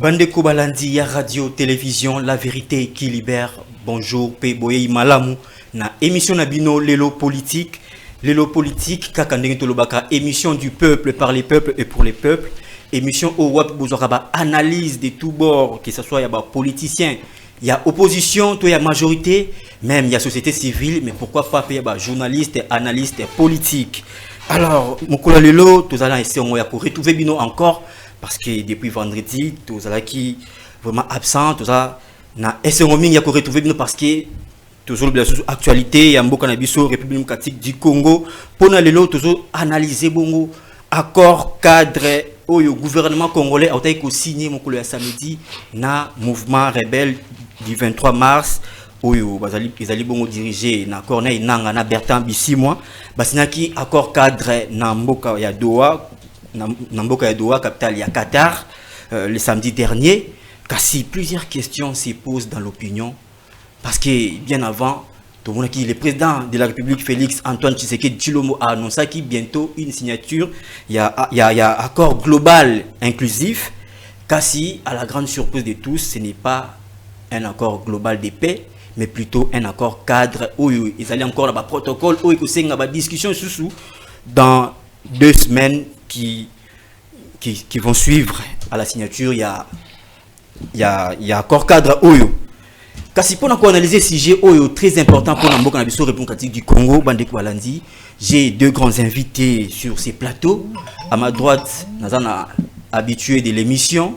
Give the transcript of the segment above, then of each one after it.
Bande Kobalandi, ya radio, télévision, la vérité qui libère. Bonjour, Peboye Malamu. Na émission Nabino, Lelo Politique. Lelo Politique, Kakandeng Tolobaka, émission du peuple, par les peuples et pour les peuples. Émission au Wap Bouzoraba, analyse de tous bords, que ce soit y a politiciens, il y a opposition, il y a majorité, même il y a société civile, mais pourquoi pas il y a journalistes, analystes, politiques. Alors, Mokola Lelo, tous allons essayer de retrouver Bino encore. Parce que depuis vendredi, tous allons qui vraiment absent, tous allons essayer de retrouver Bino parce que toujours l'actualité, il y a beaucoup de République démocratique du Congo. Pour nous, toujours analyser bongo accord cadre au gouvernement congolais a été signé mon samedi na mouvement rebelle du 23 mars où ils allaient bongo diriger na Corneille Nanga na Bertrand Bisimwa basinaki accord cadre na mboka ya Doha capitale ya Qatar le samedi dernier. Kasi plusieurs questions se posent dans l'opinion parce que bien avant tout le monde qui le président de la République Félix Antoine Tshisekedi Tshilombo a annoncé qu'il bientôt une signature il y a accord global inclusif. Kasi à la grande surprise de tous, ce n'est pas un accord global de paix mais plutôt un accord cadre où ils allaient encore là-bas protocole où ils ont une discussion sous dans 2 semaines qui vont suivre à la signature. Il y a accord cadre où kasi pour analyser ce sujet très important pour la République démocratique du Congo, Bande Kobalandi, j'ai 2 grands invités sur ces plateaux. À ma droite, nous sommes habitués de l'émission.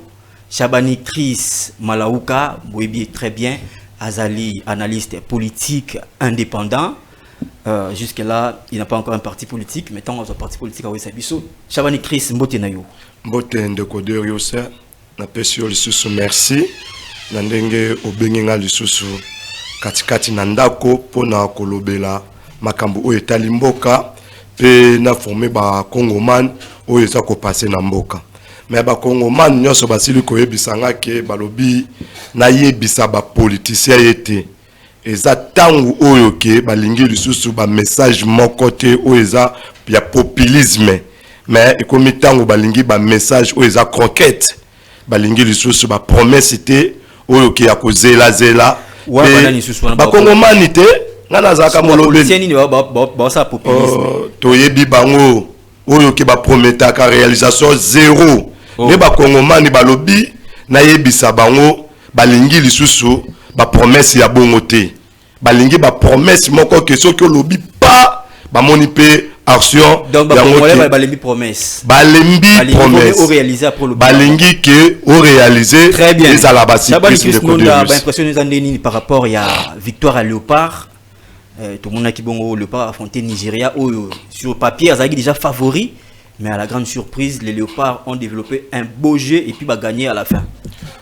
Chabani Chris Malaouka, vous voyez très bien, Azali, analyste politique indépendant. Jusque-là, il n'a pas encore un parti politique, mais tant qu'on a un parti politique à Ouessabiso. Chabani Chris Mbotenayo. Mbote Ndekodeur Yosa, na pesio lisusu merci. Nandenge obengenga lisusu katikati na ndako pona kolobela makambo oyo etali mboka pe na former ba Congoman oyo eza ko passer na mboka. Mais ba Congoman nyonso basili koyebisanga ke balobi na yebisa ba politicien yete. Eza tangu oyo ke balingi lisusu ba message moko te oyo eza ya populisme. Mais ekomi tangu balingi ba message oyo eza conquête. Balingi lisusu ba promesse te oyo ki ya kozela zela ba Kongomani te ngana zaka molobeli toyebi bango oyo ki ba prometaka réalisation zéro ne ba Kongomani balobi na yebisa bango balingi lisusu ba promesse ya bongo te balingi ba promesse moko ke soki olobi pa ba moni pe action donc balembi promesse balingi que au réaliser très bien les alabasi impression nous andeni par rapport à victoire à Léopard. Tout le monde qui bongo Léopard affronté Nigeria sur papier azaki déjà favori, mais à la grande surprise les Léopards ont développé un beau jeu et puis gagné à la fin.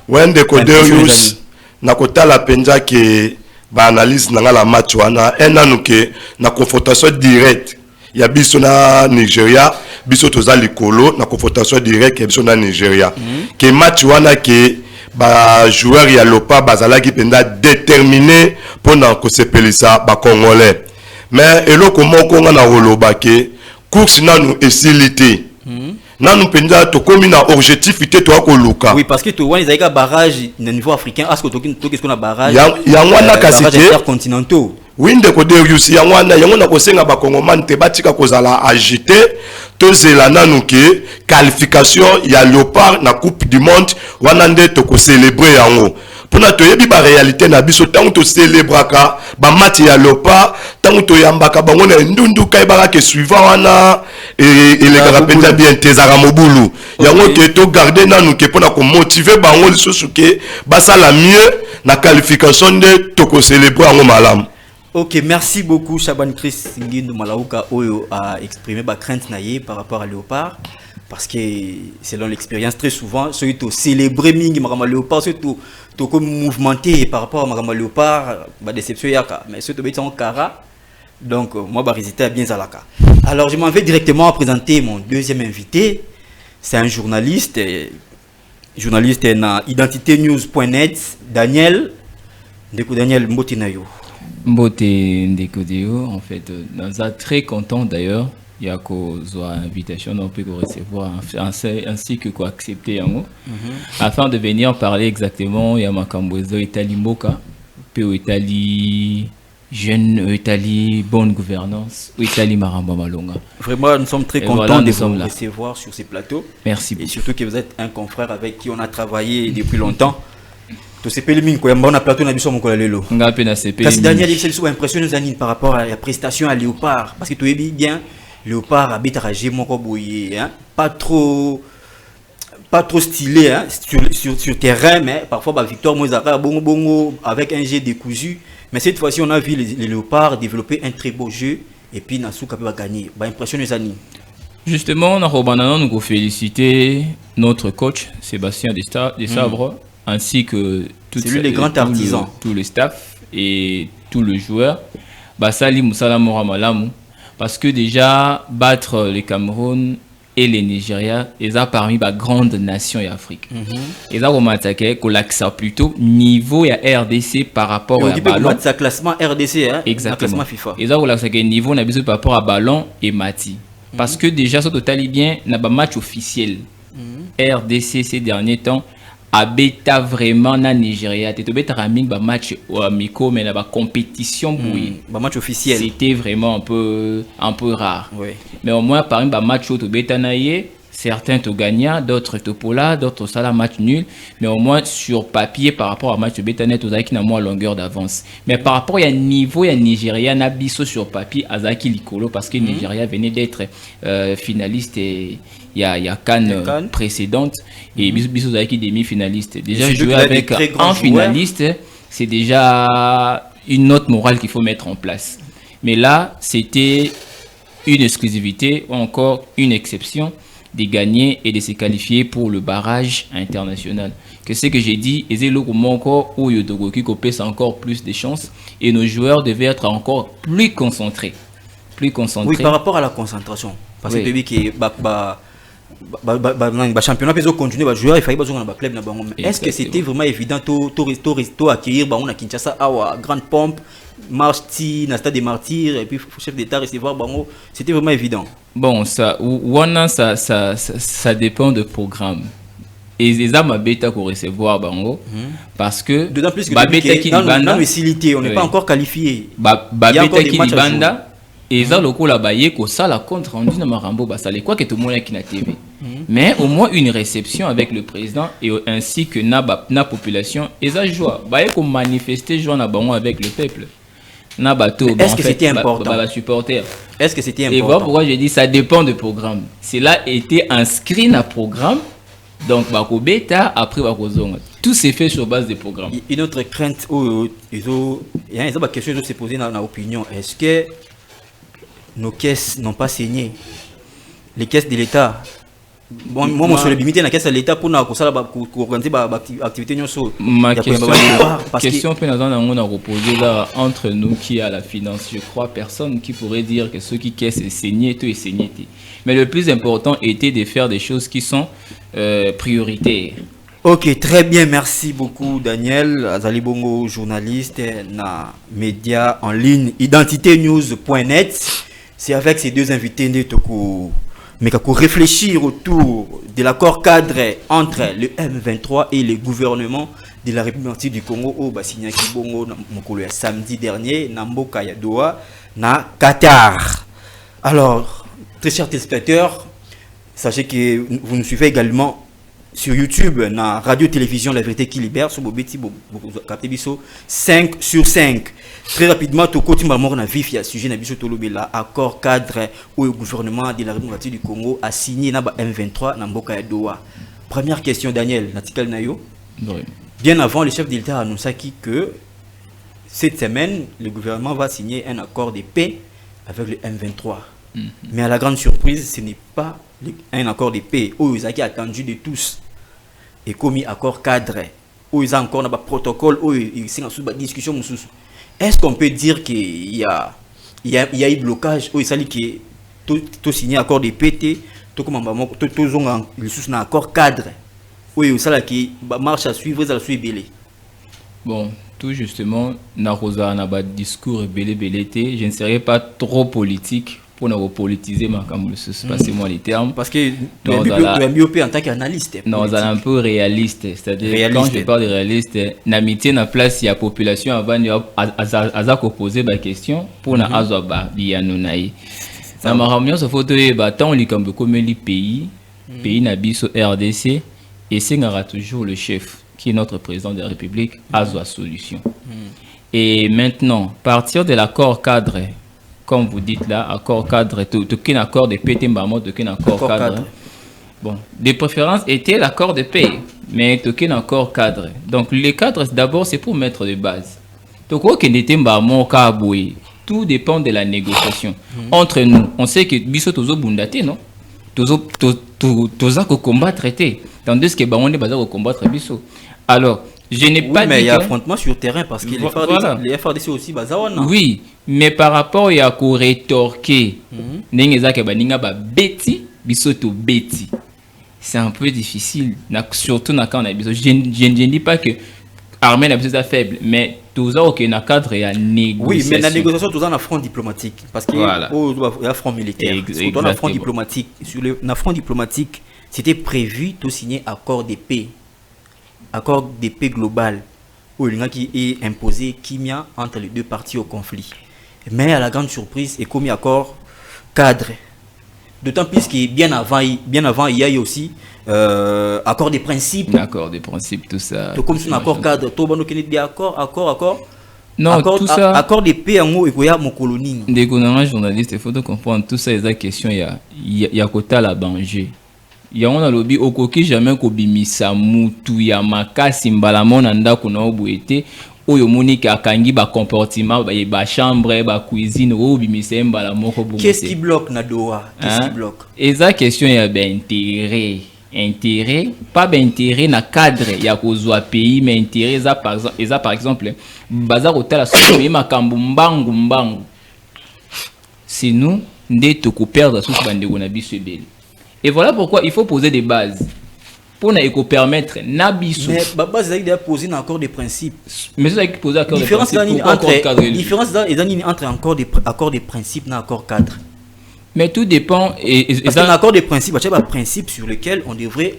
When the Codeus na kota la penja que ba analyse na la match wana enanu ke na confrontation directe ya biso na Nigeria biso toza likolo na confrontation directe ya biso na Nigeria ke match wana ke ba joueur ya Lopa bazalaki penda déterminé pendant ko sepelisa ba congolais mais eloko moko nga na roloba ke course nanu esilité nanu penda to komi na objectif ité to akoluka. Oui parce que to wani zaika barrage na niveau africain asko to qu'est-ce qu'on a barrage ya wana kasité intercontinentaux. Oui, ndeko yusi yango kosenga ba Kongomani te batika kozala agité to zela nanuke qualification ya Léopard na Coupe du Monde wana nde to ko célébrer yango pona to yebi ba réalité na biso tango to célébraka ba match ya Léopard tango to yambaka bango na ndundu kai baka ke suivant wana et les garapenda bien tezara mobulu yango ke to garder nanuke pona ko motiver bango lisusu ke basala mieux na qualification de to ko célébrer yango malamu. Ok, merci beaucoup Chaban Chris Ngindo Malaouka Oyo a exprimé ma crainte naïe par rapport à Léopard parce que selon l'expérience très souvent ceux qui célébrer mingi Marama Léopard ceux qui comme mouvementé par rapport à Marama Léopard ba déception yaka mais ceux qui sont kara donc moi ba résister à bien zalaka. Alors je m'en vais directement présenter mon deuxième invité, c'est un journaliste na identiténews.net Daniel Mbotinayo. Mbote Ndekodeo, en fait, nous sommes très contents d'ailleurs il y a une invitation, on peut recevoir ainsi que quoi accepter afin de venir parler exactement. Il y a Makambozo Italie Mboka, puis Italie jeune, Italie bonne gouvernance, Italie Maramba Malonga. Vraiment, nous sommes très contents de vous recevoir sur ces plateaux. Merci beaucoup. Et surtout que vous êtes un confrère avec qui on a travaillé depuis longtemps. To CP mingi ko yamba na plateau na biso mokola lelo. Ngape na CP. Kasi Daniel il s'est impressionné nous par rapport à la prestation à Léopard parce que tu es bien Léopard a bétaragé moko boyé hein, pas trop stylé hein, sur terrain mais parfois bah Victor Mozara bongo avec un jeu décousu mais cette fois-ci on a vu les Léopards développer un très beau jeu et puis Nasuka peut gagner. Bah impressionné Zani. Justement on a nous féliciter notre coach Sébastien Desabre. Ainsi que tout le staff et tous les joueurs, Basali Moussala Moramalamu, parce que déjà battre le Cameroun et le Nigeria, ils ont parmi les grandes nations d'Afrique. Ils ont attaqué qu'on l'accepte plutôt niveau à RDC par rapport à ballon. C'est classement RDC, hein? Exactement. FIFA. Ils ont accepté niveau par rapport à ballon et Mati, parce que déjà sur total bien, n'a pas match officiel. RDC ces derniers temps. Abeta vraiment na Nigeria te beta raming ba match amico mais na ba compétition ba match officiel c'était vraiment un peu rare mais au moins par exemple ba match to beta naie certains te gagnent d'autres te pola d'autres ça la match nul mais au moins sur papier par rapport à match de beta net aux qui na moins longueur d'avance mais par rapport à niveau ya Nigeria na biso sur papier azaki likolo parce que Nigeria venait d'être finaliste et il y a Cannes précédente et biso qui demi-finaliste déjà jouer avec un finaliste c'est déjà une note morale qu'il faut mettre en place mais là c'était une exclusivité ou encore une exception de gagner et de se qualifier pour le barrage international. Que ce que j'ai dit, et c'est le moment encore où Yotogoki copie encore plus de chances et nos joueurs devaient être encore plus concentrés. Oui, par rapport à la concentration. Parce que le qui championnat peut continuer à jouer, il fallait jouer dans le club. Est-ce que c'était vraiment évident de accueillir à Kinshasa à grande pompe, marche na stade des martyrs et puis chef d'état recevoir c'était vraiment évident. Bon ça dépend de programme. Et les âmes bêta qu'on recevoir parce que d'autant plus que on n'est pas encore qualifié. Bêta qui banda et ça le coup là ça la compte rendu dans Marambo ça les quoi que tout le monde qui na TV. Mais au moins une réception avec le président et ainsi que na population et ça joie qu'on manifester joie na bango avec le peuple. Est-ce que c'était important? Est-ce que c'était important? Et voilà pourquoi j'ai dit ça dépend du programme. Cela était inscrit dans le programme. Donc, bêta après tout s'est fait sur base des programmes. Une autre crainte, il y a une question qui s'est posée dans l'opinion. Est-ce que nos caisses n'ont pas saigné? Les caisses de l'État. Bon, moi, je suis limité dans la caisse de l'État pour organiser l'activité. Ma question peut nous reposer là entre nous qui a la finance. Je crois personne qui pourrait dire que ceux qui caissent saigné, tout est saigné. Mais le plus important était de faire des choses qui sont prioritaires. Ok, très bien, merci beaucoup Daniel. Azali Bongo, journaliste na média en ligne identiténews.net. C'est avec ces deux invités mais qu'on réfléchir autour de l'accord cadre entre le M23 et le gouvernement de la République du Congo au Bassinia Kibongo samedi dernier na Mboka ya Doha na Qatar. Alors, très chers téléspectateurs, sachez que vous nous suivez également sur YouTube, na radio-télévision La Vérité qui Libère, sur Bobeti 5 sur 5. Très rapidement, tout côté mort na vif, il y a sujet na biso tolobela accord cadre où le gouvernement de la République du Congo a signé na M23 na Mboka ya Doha. Première question Daniel, Natikal Nayo. Bien avant, le chef de l'État a annoncé que cette semaine, le gouvernement va signer un accord de paix avec le M23. Mais à la grande surprise, ce n'est pas un accord de paix où ils ont attendu de tous et commis accord cadre où ils ont encore un protocole où ils sont sous la discussion. Est-ce qu'on peut dire qu'il y a eu blocage où il qui tout signé accord de paix tout comme tout un accord cadre où il qui marche à suivre ça suivre. Bon, tout justement, na rosa na ba discours belé je ne serais pas trop politique pour nous politiser, passez-moi les termes. Parce que tu es mieux en tant qu'analyste. Non, on est un peu réaliste. C'est-à-dire, quand je parle de réaliste, n'amitié na place, il y a population avant de poser la question pour nous avoir bien nous naï. Na maramio sa photo e batant li comme les pays nabiso RDC et c'est toujours le chef qui est notre président de la République à la solution. Et maintenant, partir de l'accord cadre, comme vous dites là, accord cadre, tout qu'un accord de paix, tout qu'un accord cadre. Bon, de préférence était l'accord de paix, mais tout qu'un accord cadre. Donc les cadres d'abord c'est pour mettre les bases. Tout quoi qu'il n'était pas mon cas. Tout dépend de la négociation. Entre nous, on sait que biso tozo bundate, non? Toza ko combattre été. Tandis que on est basé au combattre biso. Alors, je n'ai pas dit mais il y a affrontement sur terrain parce que les FRDC aussi bazawana. Oui, mais par rapport à ko rétorquer n'engeza ke baninga ba beti biso to beti. C'est un peu difficile, surtout na quand on a biso. Je ne dis pas que armée n'a pas faible, mais tout ça aucun cadre et à négociation. Oui, mais la négociation tout ça un front diplomatique parce que voilà. Il y a front militaire. Sur un front diplomatique, sur le front diplomatique, c'était prévu de signer accord de paix global où il y a qui est imposé kimia entre les deux parties au conflit. Mais à la grande surprise, et comme accord cadre. D'autant plus que bien avant il y a eu aussi accord des principes. Accord des principes, tout ça. Tout comme son accord cadre, tout le monde dit accord. Non, accord, tout ça. Accord des paix en haut et il y a mon colonie. Dès qu'on a un journaliste, il faut comprendre tout ça. Les questions, il y a quota la danger. Il y a un lobby au coquille jamais qu'on bimisa mutu ya makasi mbalamon anda kuna obuete. Oyo monique a kangi ba comportement ba chambre ba cuisine ou bimisa mbala moko bobo. Qu'est-ce qui bloque na doa? Qu'est-ce qui bloque? Et ça question ya ben intérêt pas ben intérêt na cadre ya kozwa pays mais intérêt ça par exemple bazar hôtel so mais makambu mbangu c'est nous ndeto ko perdre sous bandeko na biso ebele. Et voilà pourquoi il faut poser des bases pour nous permettre nabiso. Mais la base est déjà posée dans l'accord des principes. Mais c'est qui poser accord des principes. Différence entre accord des principes et accord cadre. Mais tout dépend. Parce qu'un accord des principes, il y a un principe sur lequel on devrait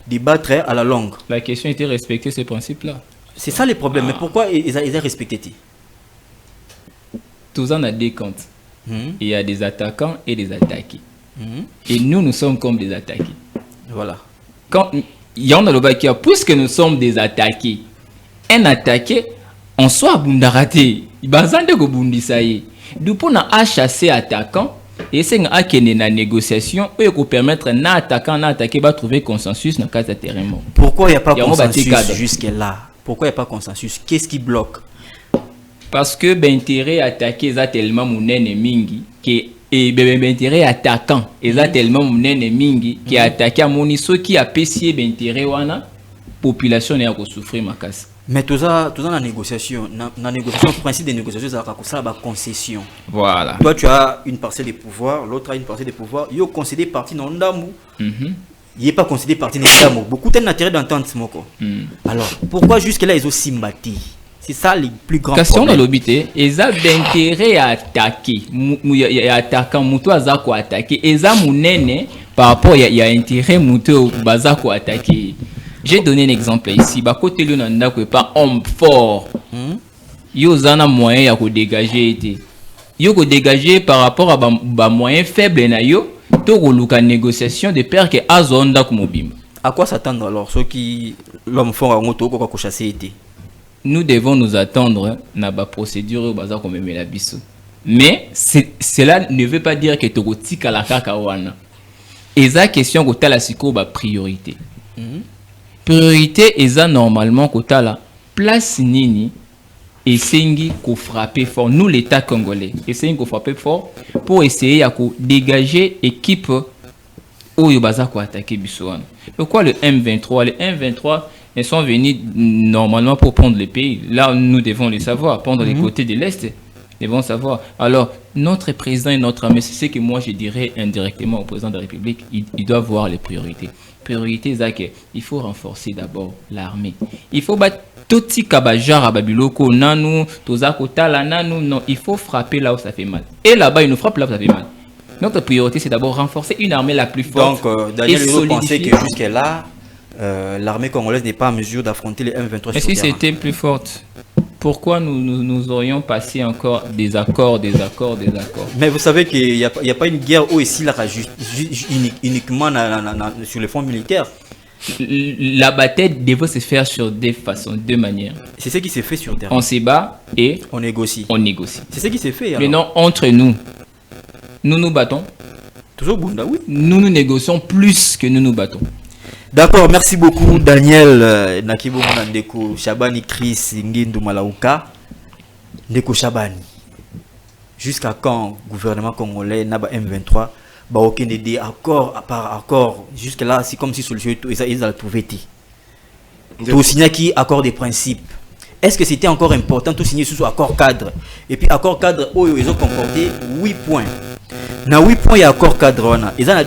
débattre à la longue. La question était respecter ces principes-là. C'est ça le problème. Mais pourquoi ils ont respecté? Tous en a deux comptes. Il y a des attaquants et des attaqués. Et nous sommes comme des attaqués. Voilà. Quand il y en a le bac, puisque nous sommes des attaqués, un attaqué, on soit bundarate, il va s'en go bundisaye. Du coup, on a chassé attaquant et c'est une négociation pour permettre à attaquant à attaquer va trouver consensus dans le cas de terrain. Pourquoi il n'y a pas de consensus jusque-là? Pourquoi il n'y a pas de consensus? Qu'est-ce qui bloque? Parce que l'intérêt attaqué est tellement mon ennemi qui et l'intérêt attaquant est tellement mon ennemi qui a attaqué à mon iso qui a payé l'intérêt wana population est à souffrir ma casse. Mais tout ça dans la négociation, le principe des négociations c'est la concession. Voilà. Toi tu as une parcelle de pouvoir, l'autre a une parcelle de pouvoir, yo concédé partie dans ndamu. Il n'est pas concédé partie dans ndamu. Beaucoup d'intérêt d'entente moko. Alors, pourquoi jusque là ils ont sympathie? C'est ça les plus grands problèmes. Question dans l'obité, ils ont d'intérêt à attaquer. Attaquant muto azako attaquer. Ils ont munene par rapport il y a intérêt muto bazako attaquer. J'ai donné un exemple ici. Ba côté le nanda ko pas homme fort. Yo zana moyen ya ko dégager été. Yo ko dégager par rapport à ba moyen faible na yo to ko luka négociation de père que azonda ko mobimba. À quoi s'attendre alors ceux qui l'homme fort en moto ko chasser été? Nous devons nous attendre à la procédure au bazar comme la biso. Mais cela ne veut pas dire que tu as la kakawana. Et ça question que tu as la priorité. Priorité est normalement que tu as la place nini et sengi ko frapper fort. Nous l'État congolais essayons ko frapper fort pour essayer à dégager équipe où il bazar ko attaquer biso. Pourquoi le M23? Le M23 ils sont venus normalement pour prendre les pays. Là, nous devons les savoir. Prendre les côtés de l'Est, nous devons savoir. Alors, notre président et notre armée, c'est ce que moi je dirais indirectement au président de la République, il doit voir les priorités. Priorité, c'est qu'il faut renforcer d'abord l'armée. Il faut battre Toti kabajar babiloko nanu, tozako tala nanu, non, il faut frapper là où ça fait mal. Et là-bas, il nous frappe là où ça fait mal. Notre priorité, c'est d'abord renforcer une armée la plus forte. Donc, Daniel, vous pensez que jusqu'à-là, l'armée congolaise n'est pas en mesure d'affronter les M23 Mais si c'était plus forte, pourquoi nous aurions passé encore des accords? Mais vous savez qu'il n'y a pas une guerre où ici, là, uniquement sur le front militaire. La bataille devait se faire sur deux façons, deux manières. C'est ce qui s'est fait sur terre. On se bat et on négocie. C'est ce qui s'est fait. Mais non, entre nous, nous battons. Toujours Bunda, oui. Nous négocions plus que nous battons. D'accord, merci beaucoup Daniel Nakibo Ndeko Shabani Chris Ngindu Malauka. Ndeko Shabani. Jusqu'à quand le gouvernement congolais n'a pas M23 bah aucun des accords par accord jusque là c'est comme si solution ils allaient trouver tout signer qui accord des principes. Est-ce que c'était encore important tout signer sous accord cadre et puis accord cadre où ils ont comporté 8 points. Dans 8 points il y a accord cadre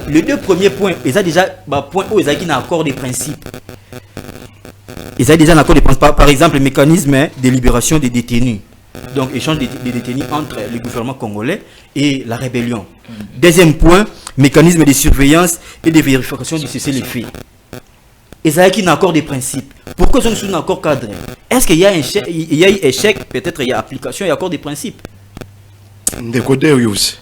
les deux premiers points ils ont déjà point où ils ont un accord des principes. Ils ont déjà un accord des principes par exemple le mécanisme de libération des détenus. Donc échange des détenus entre le gouvernement congolais et la rébellion. Deuxième point, mécanisme de surveillance et de vérification du cessez-le-feu. Et ça y a un accord des principes. Pourquoi ils sont sous un accord cadre? Est-ce qu'il y a un échec? Peut-être il y a application et accord des principes. Ndekode aussi.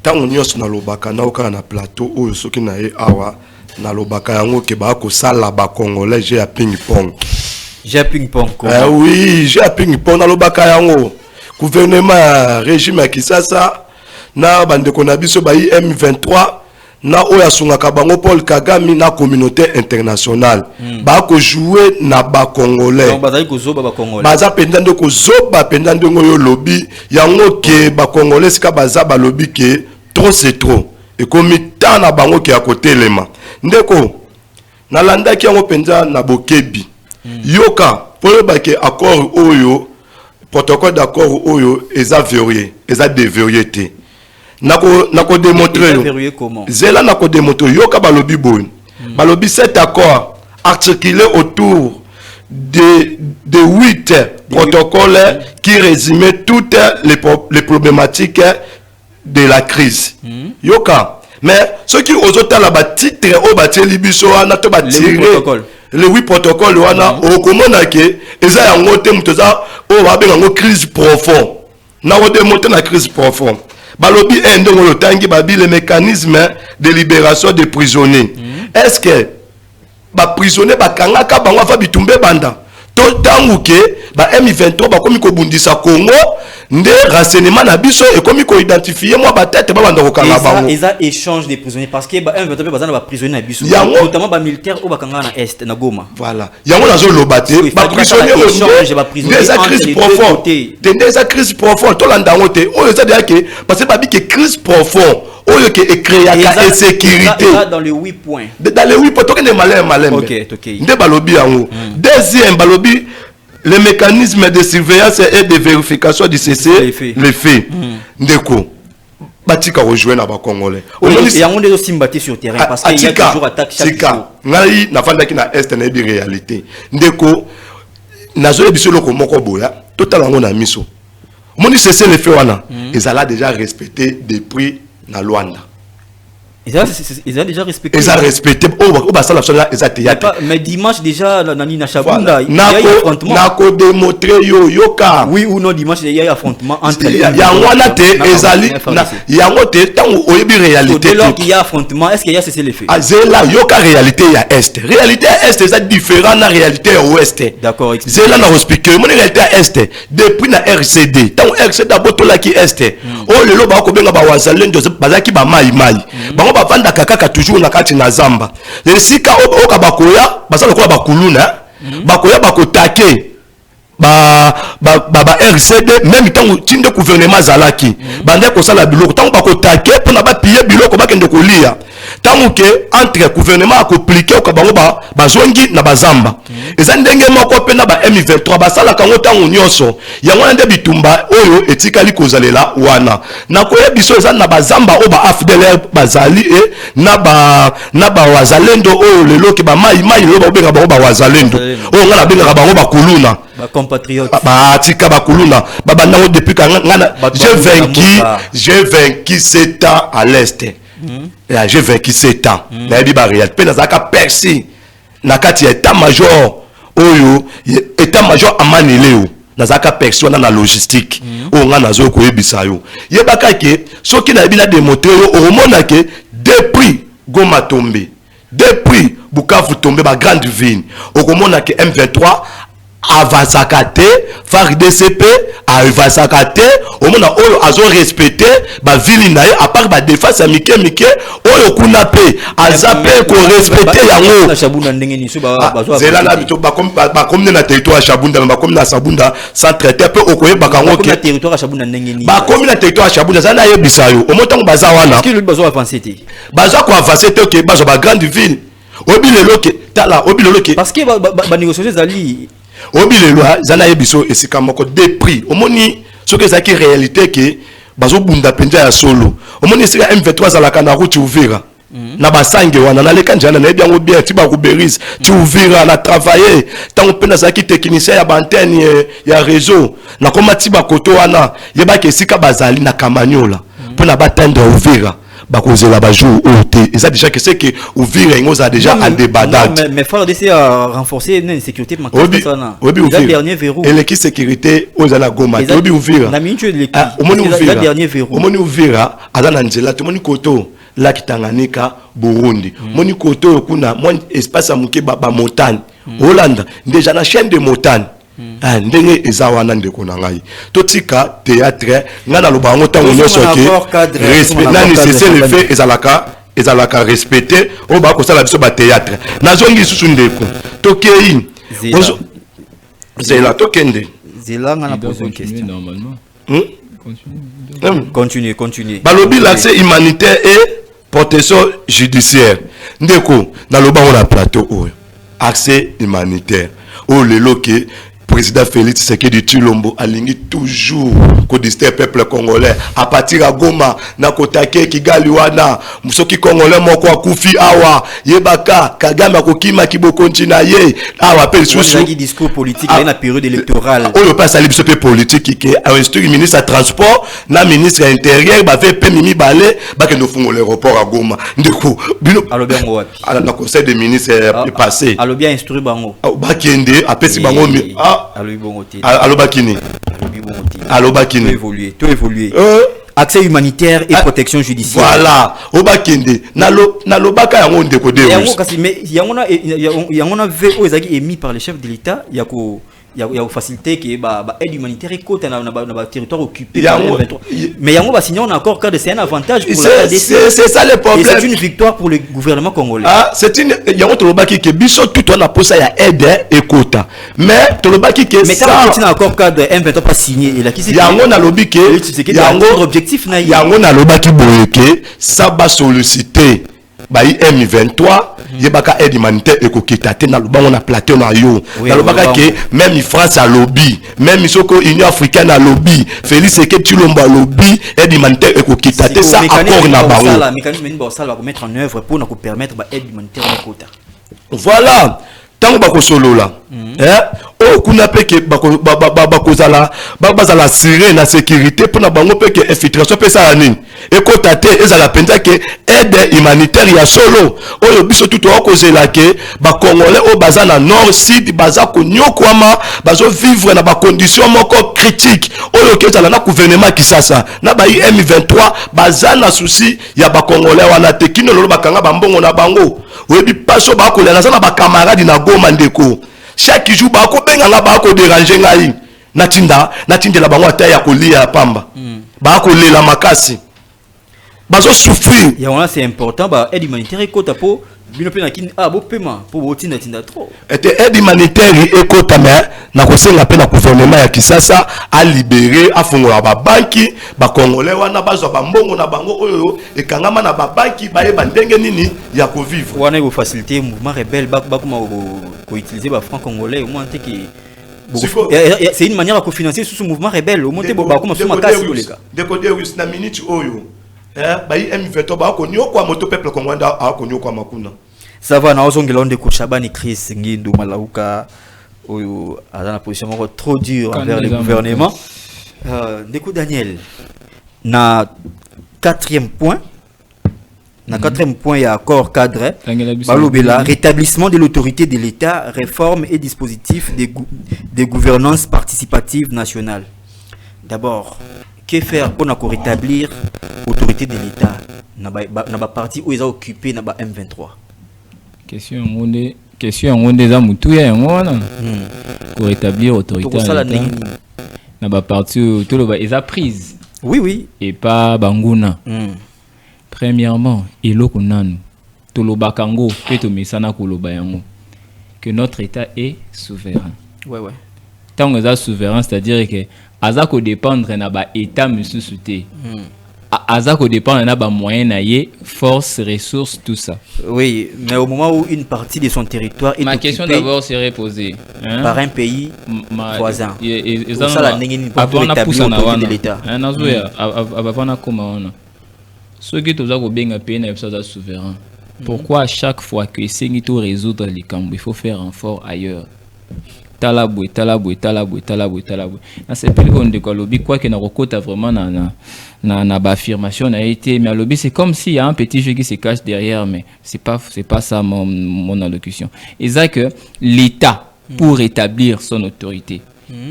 Tant on y est na lobaka na oka na plateau ou soki na e awa na lobaka yango ke ba ko sala ba congolais j'ai à ping-pong. J'ai ping-pong. Oui, j'ai ping-pong dans le Bakayango. Gouvernement, régime qui ça, na bande konabiso ba M23, na oya sunga kabango Paul Kagame na communauté internationale. Ba ko jouer na ba congolais. Donc bazali ko zoba ba congolais. Baza pendant ko zoba pendant ngoyo lobby, yango ke ba congolais ska baza ba lobby ke trop c'est trop. Et comme tant na bango ki à côté lema. Ndeko na landa ki yango penza na bokebi. Yoka, pour le baquet accord oyo, protocole d'accord oyo, eza verrouillé, eza déverrouillé. Nako démontrer. Verrouillé comment? Zela nako démontrer. Yoka balobi bon. Balobi cet accord articulé autour de 8 protocoles qui résumaient toutes les problématiques de la crise. Yoka. Mais ceux qui osent la titre au bâti libiso na to bâti les 8 protocoles wana au komona ke eza yango te mutoza o ba benga crise profonde na o démonter na crise profonde balobi ende ngolo tangi babi le mécanisme de libération des prisonniers. Est-ce que ba prisonnier ba kangaka bango fa bitumbe banda to tangu ke ba M23 ba komi ko bundisa Congo nde renseignement na biso et komi ko identifier moi ba tête ba banda ko kanga bango ils a échange des prisonniers parce que ba M23 bazana ba prisonniers na biso notamment ba militaire au ba kanga na est na Goma. Voilà yango nazo lobate ba prisonniers des crises profondes des crises profondes to landa ngote o eza déjà que parce que ba bi que crise profonde oyo ke créer la sécurité dans les 8 points. Dans les 8 points to ke malem. OK. Nde balobi yango. Deuxième balobi le mécanisme de surveillance et de vérification du cessez-le-feu. Ndeko batika rejoindre na ba congolais. Il y a des sympathies sur terrain parce qu'il y a toujours attaque chaque jour. Ngai na fanda ki na est na bi réalité. Ndeko nazo biso loko moko boya total ngo na miso. Moni cessez-le-feu wana ezala déjà respecté depuis na Luanda. Ils ont déjà respecté. Ils ont respecté. Mais dimanche déjà, Nani Nachabunda, il y a eu affrontement. Nako démontré yoka. Oui ou non, dimanche il y a eu affrontement entre les. Il y a réalité. Dès lors qu'il y a affrontement, est-ce qu'il y a cessé les faits? Zela yoka réalité il y a est. Réalité est c'est différent de la réalité ouest. D'accord. Zela na expliquer. Mon réalité est depuis na RCD. Tant RCD abotola ki est. Oh le loba ko benga ba wazalendo bazaki ba mai. Bavanda kaka toujours na kati na zamba lesika oka bakoya basala ko bakuluna bakoya bakotake ba RCD même tant tinde gouvernement zalaki bande ko sala biloko tant bakotake pona ba piye biloko bakende ko lia tant que entre gouvernement compliqué au kabango bazongi na bazamba eza ndenge moko pe na ba M23 basala kango tango nyonso yango nde bitumba oyo etikali kozalela wana na koyebiso eza na bazamba o ba AFDLR bazali e na ba wazalendo oyo lelo ke ba mai lo ba benga ba wazalendo o ngana benga ba kuluna ba compatriotes ba tika ba kuluna ba bandango depuis ngana j'ai vaincu 7 ans à l'est. J'ai vaincu 7 ans. Pe nazaka persi nakati état-major oyo état-major amaneleo nazaka persi wana na logistique o nga nazo ko yebisa yo yebaka ke soki na bina démontrer yo omona ke depuis Goma tomber depuis Bukavu tomber ba grande ville okomona ke M23 avazakate FARDC avazakate omona oyo azo respecter ba ville na ye à part ba défense ya mike oyo kuna pe azape ko respecter yango Shabunda ndenge ni so ba zela na bito ba comme na territoire Shabunda ba comme na Sabunda sans traiter pe okoyeba kango ke territoire Shabunda ndenge ni ba comme na territoire Shabunda za na yebisa yo omotango baza wana ki lui bazo avancer te baza ko avancer te ke bazo ba grande ville obilelo ke tala obilelo ke parce que ba négocier zali obilelo zana yebiso esika moko des prix omoni ce que ça qui réalité que bazo bunda penja ya solo omoni esika M23 zalaka na route ouvira na basange wana na leka njana na ebiango bien ti ba kuberis ti ouvira na travailler tant pena zaki technicien ya bantenne ya réseau na koma ti ba koto wana yeba ke esika bazali na Kamanyola pona batendre ouvira bakozela ba jour oté et ça déjà que c'est que ouvira ngo za déjà en débandade mais FARDC a renforcé une sécurité makasi sana le dernier verrou et l'équipe sécurité ozala Goma obi ouvira na minute de l'équipe le dernier verrou omoni ouvira azana nzela tomoni koto la Tanganyika Burundi moni koto kuna mon espace à muke ba montagne Hollande déjà na chaîne de montagne ndenge ezawana ndeko na ngai totika théâtre ngana loba ngo tango nyoso ke respect na nécessaire le fait ezalaka respecter o ba ko sala biso ba théâtre nazongi susu ndeko tokei zela tokende zela ngana poser une question normalement continue balobi l'accès humanitaire et protection judiciaire ndeko na loba ngo na plateau oyo accès humanitaire o lelo ke président Félix Tshisekedi Tshilombo alingi toujours ko disturber peuple congolais à partir à Goma na kotake Kigali wana musoki congolais moko akufi awa yebaka Kagame akokima kibokonti na ye awa pe susu discours politique na période électorale oyo passe ali biso pe politique ke a instruire ministre de transport na ministre intérieur ba ve pe mimi balé ba ke no fungo l'aéroport à Goma ndeko bino alo bien wapi ala na conseil des ministres passé alo bien instruire bango ba kende apesi bango Alobakini. Alobakini. Tout évoluer. Accès humanitaire et protection judiciaire. Voilà. Obakinde. Nalobaka yango ndeko de. Yango kasi mais yango na VO ezaki émis par le chef de l'État yako il y a facilité que aide humanitaire et côté na territoire occupé mais yango ba signer un accord cadre c'est un avantage pour la RDC c'est ça le problème et c'est une victoire pour le gouvernement congolais c'est une yango tolobaki que biso tout on a posa ya aide et quota mais tolobaki que mais ça un accord cadre M23 pas signé et là qui c'est yango na lobi que yango objectif na yango na lobaki boye que ça va solliciter bayi M23 yebaka aide humanitaire ekokita te na lubango na plateau na yo na lobaka ke même France a lobby même soko Union africaine a lobby Félix Tshisekedi Tshilombo a lobby aide humanitaire ekokita te ça accord na bango la mécanisme ni ba mettre en œuvre pour na ko permettre ba aide humanitaire na kota voilà tango bakosolola o kuna peke bakozala bazala siré na sécurité pour na bango peke infiltration pesa ya nini ekota te ezala penza ke aide humanitaire ya solo oyo biso tout okozela ke bakongolais o baza na nord sud baza konyokwama bazo vivre na ba condition moko critique oyo kezala na gouvernement Kisasa na ba M23 baza na souci ya bakongolais wana te kino lolo bakanga bambongo na bango oyebi paso bakolela na ba camarade na Goma ndeko chaque jour bako benga nga bako déranger ngai natindela bango ata ya kolia pamba bako lela makasi bazo souffrir. Il y a c'est important bah aide humanitaire et kota po bino pe na kin bo paiement pour botinda tinda trop. Et aide humanitaire et kota mais na kosenga pe na gouvernement ya Kisasa a libérer a fongola ba banki ba congolais wana bazwa ba mbongo na bango oyo e kangama na ba banki ba yeba ndenge nini ya ko vivre. Wana il faciliter mouvement rebelle ba ko utiliser ba franc congolais au moins que c'est une manière de financer ce mouvement rebelle au moins ba comme sur ma casse les gars. De côté na minute oyo ba M23 ba ko nyokwa moto peuple congolais a ko nyokwa makuna. Ça va na ozongela onde ko Shabani Chris Ngindu Malauka oyo a dans la position trop dure envers le gouvernement. Ndeko Daniel na quatrième point. Na quatrième point, il y a accord cadre. Balobela, rétablissement de l'autorité de l'État, réforme et dispositif des gouvernances participatives nationales. D'abord, que faire pour rétablir l'autorité de l'État? N'a pas parti où ils ont occupé n'a pas M23. Question on des amoutuya pour rétablir l'autorité. N'a pas parti où tout le ils a prise. Oui. Et pas Banguna. Premièrement, eloko nanu toloba kango pe to mesana koloba yango que notre état est souverain. Ouais. Tant que ça souverain, c'est-à-dire que azako dépendre na ba état mususuté. Azako dépendre na ba moyens na ye, force, ressources, tout ça. Oui, mais au moment où une partie de son territoire est ma question d'abord serait posée par un pays voisin. Ça la ndengeni pour rétablir l'autorité de l'État. Nazoya abavana koma ceux qui ont un pays souverain. Pourquoi à chaque fois que c'est qui résoudre les camps, il faut faire un fort ailleurs? Talaboué. C'est plus qu'on de lobby quoi que n'a recota vraiment na affirmation a été mais lobby c'est comme s'il y a un petit jeu qui se cache derrière mais c'est pas ça mon allocution. Et ça que l'État pour rétablir son autorité,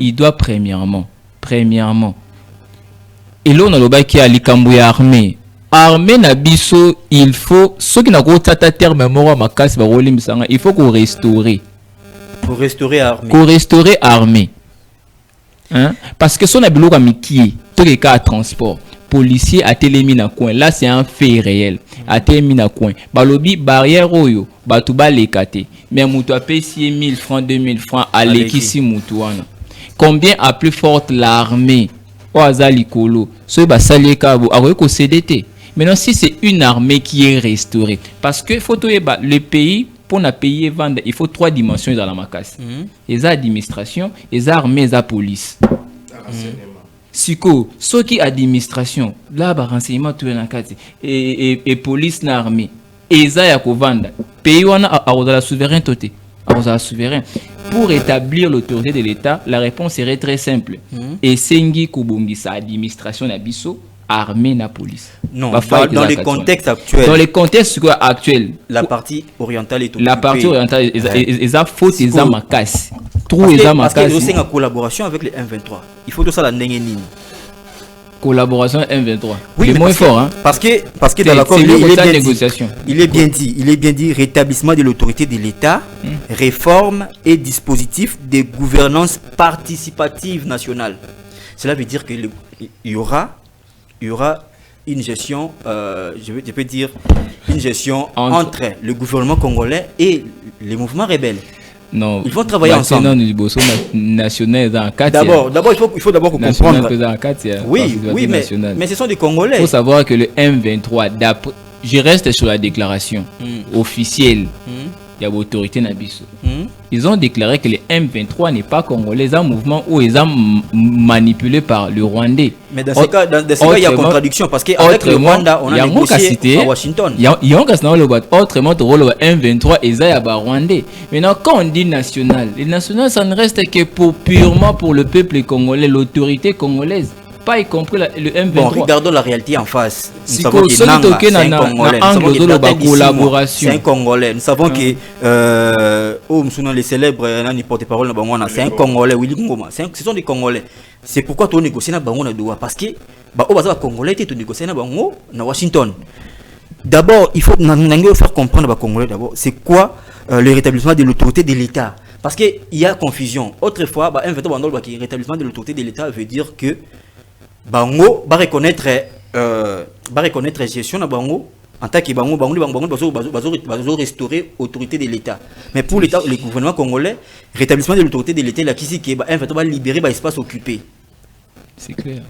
il doit premièrement et là on a lobby qui a likambo armée. Armée na biso, il faut ceux qui n'a pas tata terme mort ma casse il faut qu'on restaurer. Pour restaurer armée. Qu'on restaurer armée. Hein? Parce que son abilo comme qui tous les cas transport policier a télémi na coin là c'est un fait réel a télémi na coin balobi barrière oyo batuba lekate mais mutu a payé 1000 francs 2000 francs à l'équisi mutuana. Combien a plus forte l'armée au azali kolo so ba sali kabo a ko CDT. Maintenant, si c'est une armée qui est restaurée, parce que faut le pays, pour ne payer vendre, il faut 3 dimensions dans la macasse. Les administration, les armées, les police. Siko, ceux qui administration, là, renseignement, tout est et police, l'armée, et ça, il y a vendre. Pays, on a la souveraineté. Pour établir l'autorité de l'État, la réponse serait très simple. Et Sengi Kubungi, sa administration, Nabiso, armée na police. Non, dans les contextes actuels. Dans les contextes actuels. La partie orientale est occupée. La partie orientale, ils ont faute, ils ont ma casse. Parce que c'est en collaboration avec les M23. Il faut tout ça la nengeni. Collaboration M23. Oui, le moins fort, hein. Parce que dans l'accord, il est bien dit rétablissement de l'autorité de l'État, réforme et dispositif de gouvernance participative nationale. Cela veut dire qu'il y aura une gestion, je peux dire, une gestion entre le gouvernement congolais et les mouvements rebelles. Non, ils vont travailler ensemble. D'abord, il faut d'abord comprendre. Oui, mais ce sont des Congolais. Il faut savoir que le M23, je reste sur la déclaration officielle. Il y a l'autorité Nabiso. Ils ont déclaré que le M23 n'est pas congolais, un mouvement où ils ont manipulé par le Rwandais. Mais dans ce cas, il y a contradiction parce qu'avec le Rwanda, on a négocié à Washington. Il y a autrement, le M23 et ça, il y a Rwandais. Maintenant, quand on dit national, les nationaux, ça ne reste que purement pour le peuple congolais, l'autorité congolaise. Pas y compris le M23. Bon, regardons la réalité en face. Nous savons que Nanga, c'est un Congolais. C'est un Congolais. Nous savons que les célèbres porte-parole, c'est un Congolais. Ce sont des Congolais. C'est pourquoi tu négocies na bango na doa parce que Congolais tu négocies na bango na Washington. D'abord, il faut faire comprendre aux Congolais d'abord c'est quoi le rétablissement de l'autorité de l'État parce que il y a confusion. Autrefois, le rétablissement de l'autorité de l'État veut dire que Bango va reconnaître ba reconnaître gestion na bango en tant que bango restaurer autorité de l'État. Mais pour l'État, le gouvernement congolais, rétablissement de l'autorité de l'État, la qui va libérer l'espace occupé. C'est clair.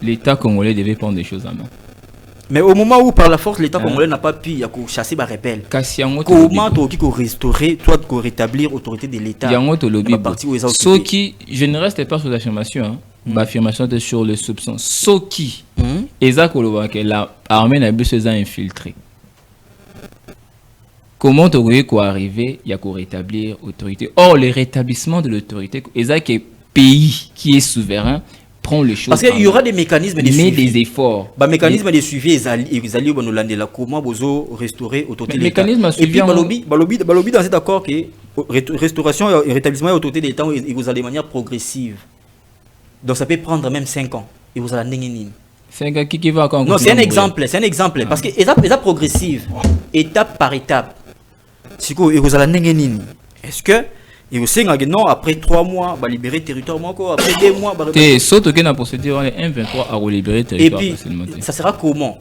L'État congolais devait prendre des choses en main. Mais au moment où par la force l'État congolais n'a pas pu chasser les rebelles, comment tu peux restaurer, toi tu peux rétablir l'autorité de l'État? Ce qui, je ne reste pas sur l'affirmation, l'affirmation est sur le soupçon. Ce qui, l'armée n'a pas besoin infiltré. Comment tu peux arriver à rétablir l'autorité? Or, le rétablissement de l'autorité, c'est un pays qui est souverain. Les choses parce qu'il y aura des mécanismes de suivi, des efforts. Mécanismes de suivi, ils allaient comment vous restaurer l'autorité de l'État. Et puis, Balobi dans cet accord que restauration et rétablissement de l'autorité de l'État, vous allez de manière progressive. Donc ça peut prendre même 5 ans. Et vous allez 5 ans qui va encore. Non, c'est un exemple, parce que étape progressive, étape par étape. Si vous allez est-ce que et aussi, non, après 3 mois, va libérer le territoire, après 2 mois, et saute que la procédure 1-23 à libérer le territoire. Et puis, ça sera comment?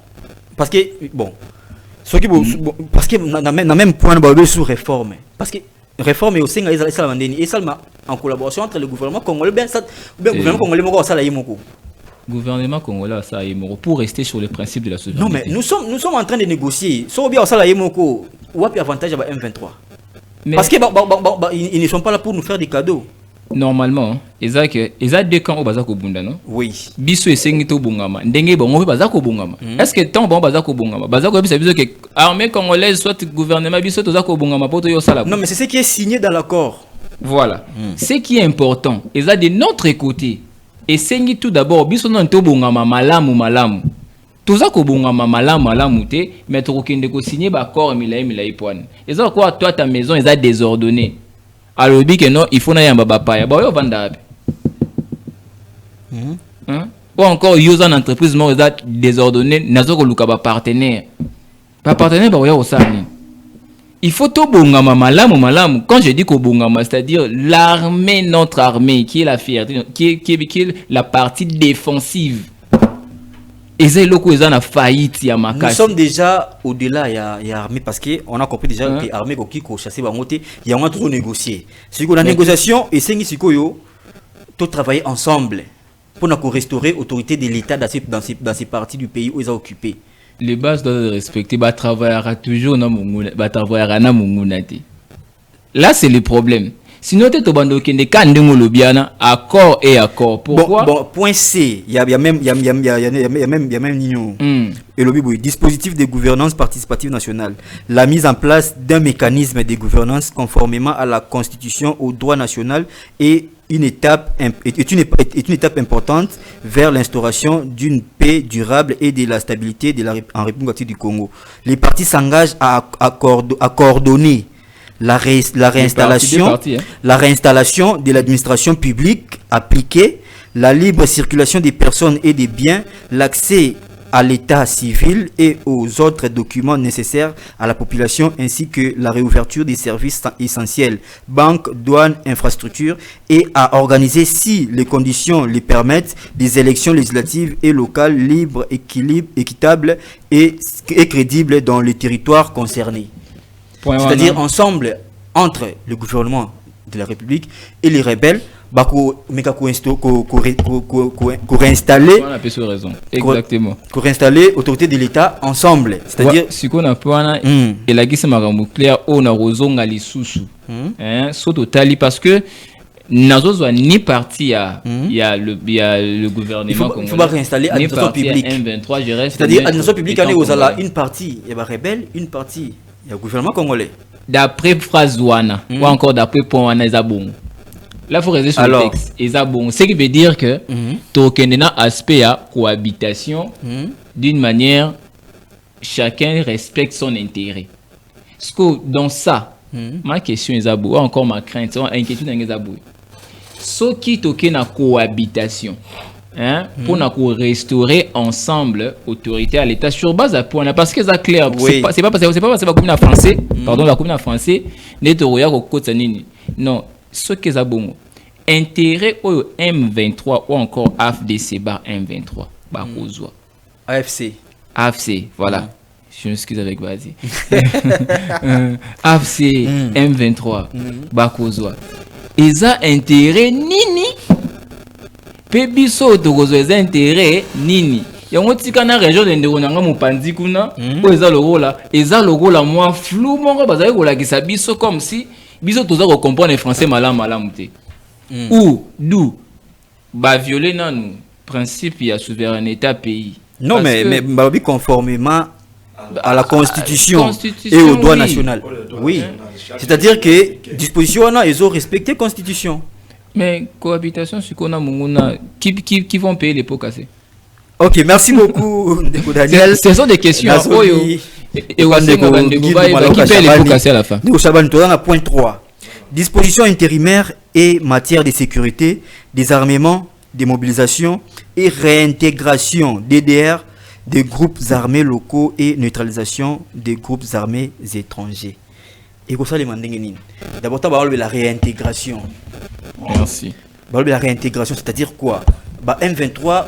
Parce que, bon, parce que dans même point, de sous réforme. Parce que réforme est aussi et ça en collaboration entre le gouvernement congolais, le gouvernement congolais, gouvernement congolais ça pour rester sur le principe de la souveraineté. Non, mais nous sommes en train de négocier. Si bien ça, ou avantage à M23. Parce qu'ils ne sont pas là pour nous faire des cadeaux. Normalement, ils ont 2 camps au Bazako Bunda, non? Oui. Biso et Sengito Bungama. Ndenge bon, Bazako Bungama. Est-ce que tant bon Bazako Bungama? Bazako c'est que armée congolaise, soit gouvernement, biso Tozako Bungama, pour yo sala. Non, mais c'est ce qui est signé dans l'accord. Voilà. Ce qui est important, ils ont de notre côté. Et Sengi tout d'abord, biso non to Bungama, malamu. Tozako Bungama, malamu te, mais tu okende ko signer accord milai poine. Ils ont quoi, toi, ta maison, ils ont désordonné. Alors, que non, il faut n'aller en babapaya. Bah, yo vanda. Ou encore, ils ont une entreprise, mais ils ont désordonné, n'azo ko luka ba partenaire. Ba partenaire, bah, yo osani. Il faut tout bongama malamu. Quand je dis qu'au bongama, c'est-à-dire l'armée, notre armée, qui est la fierté, qui est la partie défensive. Nous sommes déjà au-delà, il y a armée parce qu'on a compris déjà que l'armée qui chasser il y a trop négocier. Si on a négociation et c'est tout travailler ensemble pour restaurer l'autorité de l'État dans ces parties du pays où ils ont occupé. Les bases doivent respecter, travailler toujours là c'est le problème. Sinon, tu es accord et accord. Pourquoi? Bon, point C, il y a même et le dispositif de gouvernance participative nationale. La mise en place d'un mécanisme de gouvernance conformément à la Constitution, au droit national est une étape importante vers l'instauration d'une paix durable et de la stabilité en République du Congo. Les partis s'engagent à coordonner la réinstallation de l'administration publique appliquée, la libre circulation des personnes et des biens, l'accès à l'état civil et aux autres documents nécessaires à la population, ainsi que la réouverture des services essentiels, banques, douanes, infrastructures, et à organiser, si les conditions le permettent, des élections législatives et locales libres, équitables et crédibles dans les territoires concernés. C'est-à-dire ensemble entre le gouvernement de la République et les rebelles, réinstaller l'autorité de l'État ensemble. C'est-à-dire si on a pas et la guise nucléaire on a rozonga les sous parce que nazo ni parti il y a le gouvernement il faut pas réinstaller l'administration publique. C'est-à-dire l'administration publique on une partie il y a rebelle, une partie il y a le gouvernement congolais. D'après phrase Ouana ou encore d'après point Ouana Zabon. Là, il faut rester sur le texte. Bon. Ce qui veut dire que tu as un aspect à cohabitation d'une manière, chacun respecte son intérêt. Parce que dans ça, ma question est ou encore ma crainte, ma inquiétude est ce qui est une cohabitation, pour restaurer ensemble l'autorité à l'État sur base à point. Parce que c'est clair, c'est pas parce que c'est la commune en français, pardon, la commune en français, non. Ce qui est bon, intérêt au M23 ou encore AFDC bar M23, AFC AFC, voilà. Je m'excuse avec Bazi. AFC M23 bakozwa. Eza intérêt nini? Pebiso tokozwa eza intérêt nini? Yango tika na région de ndeko nanga mopanzi kuna o eza logola moi flou moko bazali kolakisa biso comme si biso toza ko comprendre français malamu te. Ou d'où ba violer nanu principe ya souveraineté pays. Non mais balobi conformément à la constitution et au droit national. Oui. C'est-à-dire que disposition on a ils ont respecté constitution. Mais cohabitation sur qu'on a munguna qui vont payer les pots cassés. Ok, merci beaucoup Daniel. Ce sont des questions. Et on qui paye les pots cassés à la fin. Nous savons à point 3. Dispositions intérimaires et matière de sécurité, désarmement, démobilisation et réintégration DDR des groupes armés locaux et neutralisation des groupes armés étrangers. Et pour ça, d'abord, tu vas la réintégration. Merci. La réintégration, c'est-à-dire quoi? M23,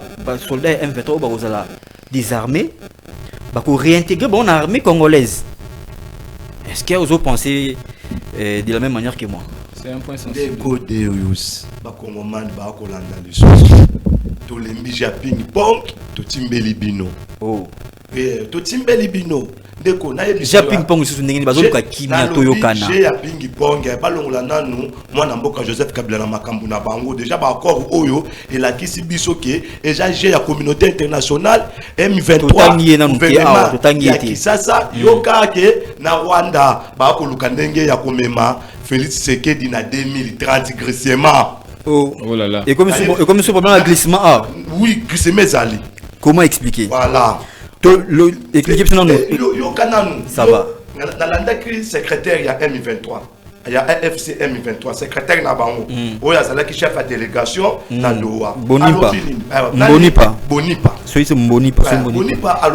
soldats M23, des armées, réintégrer une armée congolaise. Est-ce que vous pensez de la même manière que moi? C'est un point sensible. Oh. Déjà ping-pong sur ndenge bazoka kimia toyokana. Ya ping-pong balongola nanu mwana mboka Joseph Kabila na makambu na bango déjà ba accord oyo elakisi biso ke eja ya communauté internationale M23 totangi sasa yoka ke na Rwanda ba ko luka ndenge ya komema Félix Tshisekedi na 2030 glissement. Oh là là. Et comme ce problème de glissement ah. Oui, glissement zali. Comment expliquer? Voilà. Ça va. Le secrétaire, il y a M23. Il y a AFC M23. Secrétaire Nabango. Il y a qui chef de délégation. Bonipa. C'est Bonipa.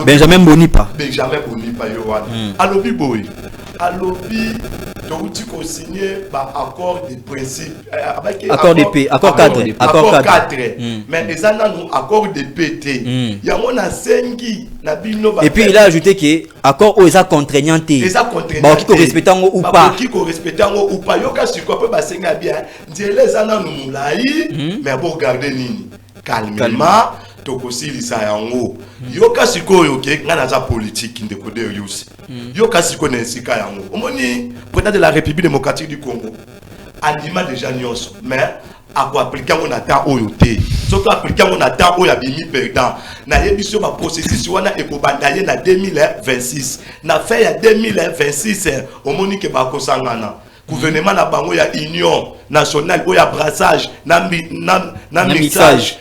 Benjamin Bonipa. Benjamin Bonipa. Alobi Boy. Alobi. Tu as signé accord de principe. Accord de paix. Accord cadre. Accord cadre. Mais les années accord de PT. Il y a mon asengi. Et puis il a ajouté que accord aux contraignant. Qui correspectent ou pas. Qui correspectent ou pas. Yoka si quoi peut passer bien. Dire les années nous moulaï. Mais pour garder nini. Calmement. Tokosi lisa yango. Yoka siko yoke ngana za politique ndeko de yusi. Yoka siko nensika yango. Omoni président de la République démocratique du Congo. Anima déjà nyonso mais à quoi appliquer on attend oyote. Surtout appliquer on attend oya bimi perdant. Na yebiso ba processus wana ekobandaye na 2026. Na fait ya 2026 omoni ke ba kosangana. Gouvernement na bango ya union nationale ou ya brassage na mixage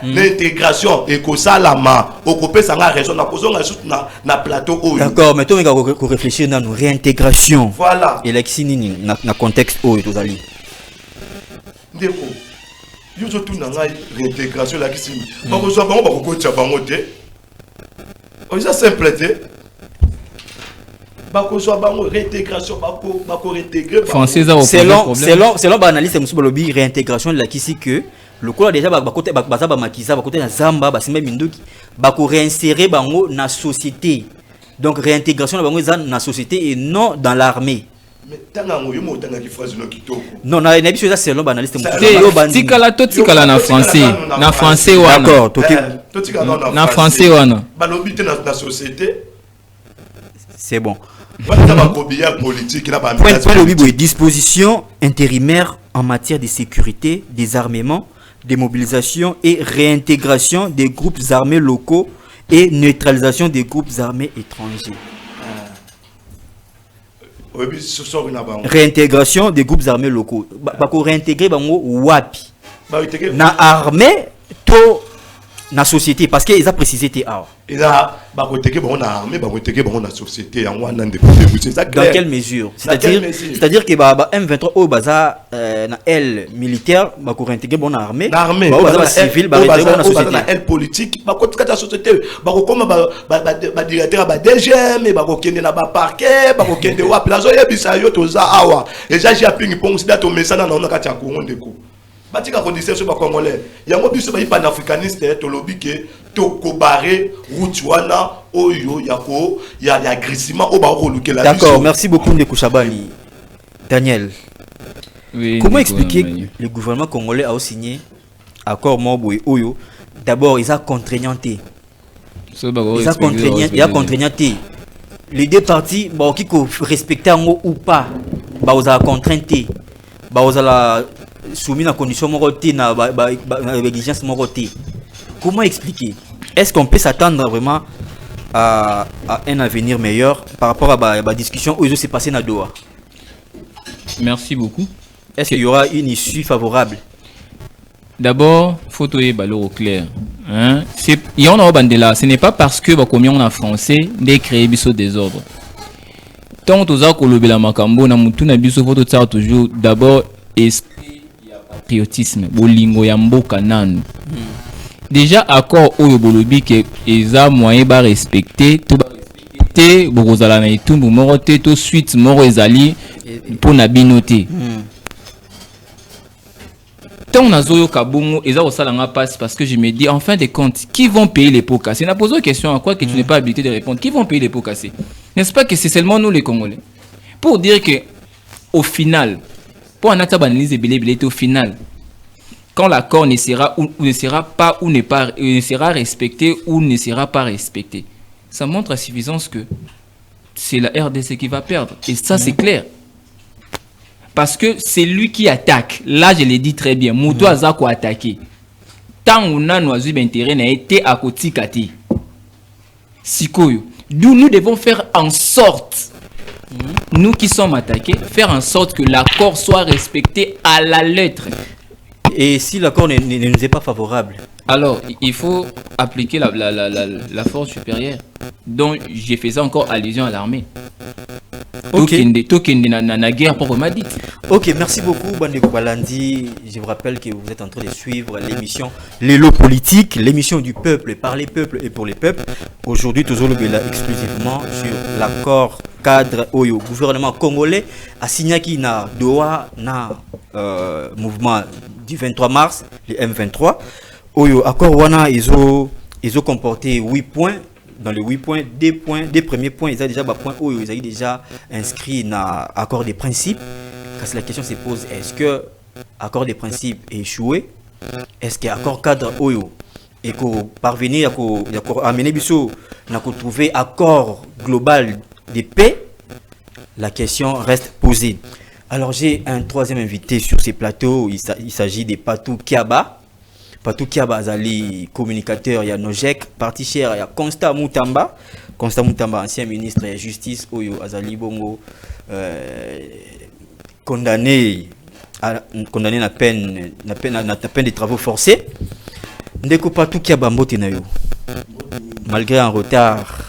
l'intégration et que ça la ma occupé ça nga raison na kozonga surtout na plateau oyo. D'accord, mais toi ko réfléchir na nous réintégration. Voilà. Et l'exini na contexte oyo tozali. Ndeko. Yo surtout na réintégration la kisini. Ba ko zo bango ba ko tia bango te. O ça simple te. Selon l'analyse de M. Balobi, réintégration de la Kisi que le coup déjà bazaba makiza côté na zamba basimba mindoki bako réinsérer bango na société. Donc réintégration bango na société et non dans l'armée. Mais tangango yo motanga ki phrase no kitoko. Non, na biso ça selon l'analyse de M. Tikala na français wana. D'accord, na français wana. Balobi te na société. C'est bon. Disposition intérimaire en matière de sécurité, désarmement, démobilisation et réintégration des groupes armés locaux et neutralisation des groupes armés étrangers. Réintégration des groupes armés locaux. Bako réintégrer bango wapi. Na armée to na société parce qu'ils a précisé TA. Ils a bakotéké bon na armée, bakotéké bon na société en wana de c'est ça. Dans quelle mesure? C'est-à-dire que M23 au baza na L militaire bako réintégrer bon na armée. L'armée baza civil baza na société. Na L politique bakotéka ta société bako comme ba directeur ba DGM bako kende na ba parquet bako kende wa plazo yebisa yo toza awa. Déjà j'ai ping pong sida to mesana na kati ya Congo ndeko. Batika condition sur ba congolais yango biso ba panafricaniste to lobby ke tokobare route wana oyo yako ya agressivement au ba roluke la. D'accord, merci beaucoup Ndeko Chabani. Daniel. Oui, comment expliquer que le gouvernement congolais a signé accord Mobo et Oyo? D'abord, ils ont contraignant. Il y a contraignant. Les deux parties, qui respecter ou pas, ils ont contrainté. Ils ont soumis à condition moralité, à l'exigence moralité. Comment expliquer? Est-ce qu'on peut s'attendre vraiment à un avenir meilleur par rapport à la discussion où ils s'est passé dans Doha? Merci beaucoup. Est-ce qu'il y aura une issue favorable? D'abord, photo et ballot au clair. Hein? Ce n'est pas parce que comme on a français des créer biso désordre. Tant que ça que la makambo na mutu na biso photo ça toujours d'abord esprit ya patriotisme bolingo ya mboka nanu. Déjà accord oyo bolobi que eza moyen ba respecter to ba respecter bokozala na itumbu moko te to suite moko ezali pour na binoté. Tant on a zoyo kabongo et ça au salanga passe parce que je me dis en fin de compte qui vont payer les pots cassés. On a posé une question à quoi que tu n'es pas habilité de répondre. Qui vont payer les pots cassés? N'est-ce pas que c'est seulement nous les Congolais? Pour dire que au final, pour en analyse de au final, quand l'accord ne sera ou ne sera pas ou ne sera respecté ou ne sera pas respecté, ça montre à suffisance que c'est la RDC qui va perdre et ça c'est clair. Parce que c'est lui qui attaque. Là, je l'ai dit très bien. Moutou Azako a attaqué. Tant on a nos intérêts n'a été à côté kati. Sikoyo. D'où nous devons faire en sorte, nous qui sommes attaqués, faire en sorte que l'accord soit respecté à la lettre. Et si l'accord ne nous est pas favorable? Alors, il faut appliquer la force supérieure. Donc, j'ai fait ça encore allusion à l'armée. Ok. Na guerre proprement dit. Ok, merci beaucoup Bandeko Balandi. Je vous rappelle que vous êtes en train de suivre l'émission L'élo politique, l'émission du peuple, par les peuples et pour les peuples. Aujourd'hui, toujours le là exclusivement sur l'accord cadre au gouvernement congolais a signé qui na Doha na mouvement du 23 mars, le M23. Oyo accord wana ils ont comporté 8 points. Dans les 8 points, des premiers points, ils ont déjà point où ils ont déjà inscrit dans l'accord des principes. Quand la question se pose, est-ce que l'accord des principes est échoué? Est-ce que l'accord cadre Oyo et qu'on parvenir à amener Bissot à trouver accord global de paix? La question reste posée. Alors j'ai un troisième invité sur ces plateaux. Il s'agit de Patou Kiaba. Patou Kiaba azali communicateur, il y a Nojek, parti cher, il y a Constant Moutamba, ancien ministre de la Justice, Oyo azali bongo condamné à peine de travaux forcés. Ndeko Patou Kiaba mbote na yo. Malgré un retard,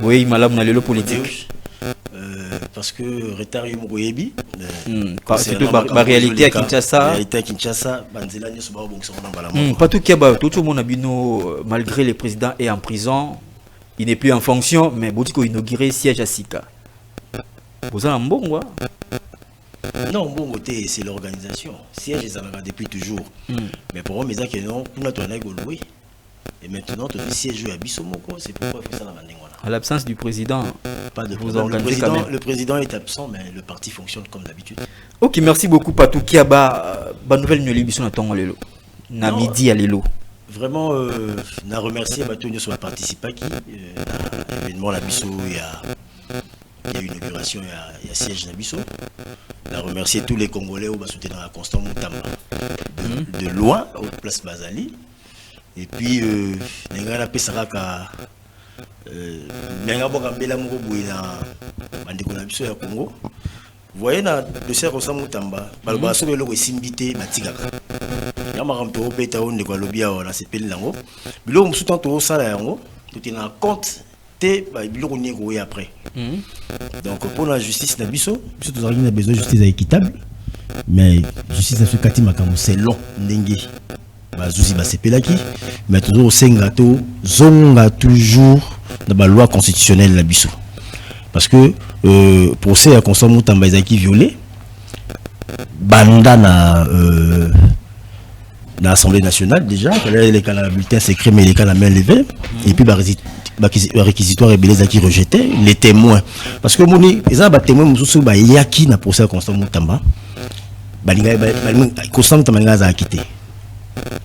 oui, malade na l'élo politique. Parce que retard est mogoyebi. C'est la réalité à Kinshasa. La réalité à Kinshasa, banzela nyo soba bongso na bala. Patou Kiaba, tout le monde a bino malgré le président est en prison, il n'est plus en fonction, mais Botiko inauguré siège à Sika. Vous avez un bon quoi? Non, bon côté c'est l'organisation. Siège ils en ont depuis toujours. Mais pour moi, mais ça que non, pour notre loué. Et maintenant, tu dis siège à Bissomoko, c'est pourquoi il faut ça dans la Nengwana. À l'absence du président, pas de vous organisez quand même. Le président est absent, mais le parti fonctionne comme d'habitude. Ok, merci beaucoup Patou Kiaba. Bonne nouvelle, nous l'ébissons à ton lelo. Na midi à lelo. Vraiment, na remercier Batou Nyo sur participer à l'événement la Bisso, il y a une inauguration, il y a siège na Bisso. Na remercier tous les Congolais au soutenir la Constant Moutamba de loin au place Bazali. Et puis, Nengana Pesaraka, Nengabo Gambela Mouroboui na Bandekona Biso ya Congo. Vous voyez, dans le cercle Constant Moutamba, Balbaso Belo est Simbité Matigaka. Yamaram Toro Peta on de Gualobia on a cette pelle lango. Bilo Moussoutan Toro Sala yango, tout est en compte, te Bilo Nego après. Donc, pour la justice na Biso, Biso a besoin de justice équitable, mais justice na Sukati Makamu, c'est long, Ndengue. Bazouzi basepelaki mais toujours au sengato zonga toujours dans la loi constitutionnelle la biso parce que procès à Constant Moutamba ezaki violé banda na dans l'Assemblée nationale déjà, les cas la bulletin secret mais les cas la main levée et puis le réquisitoire rebelle qui rejetait les témoins parce que moni ils ont témoins mususu ba yaki na procès Constant Mutamba balinga Constant Mutamba za quitté.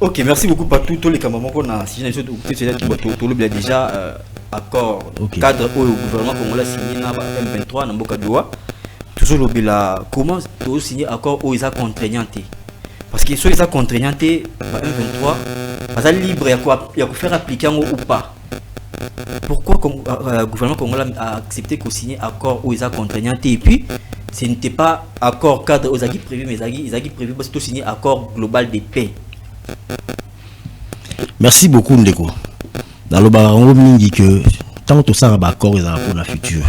Ok, merci beaucoup pour tous les camarades qu'on a signé tout le déjà accord cadre au gouvernement congolais signé na M23 na Mboka Doa. Toujours le bila comment tout signer accord où ils a contraignanté. Parce que soit ils a contraignanté M23 pas libre il y a quoi faire appliquer ou pas. Pourquoi le gouvernement congolais a accepté qu'on signe accord où ils a contraignanté et puis ce n'était pas accord cadre aux acquis prévus mais ils a prévu parce que signer accord global de paix. Merci beaucoup Ndeko. Dans le bar on dit que tant que ça va accord ils ont pour la future.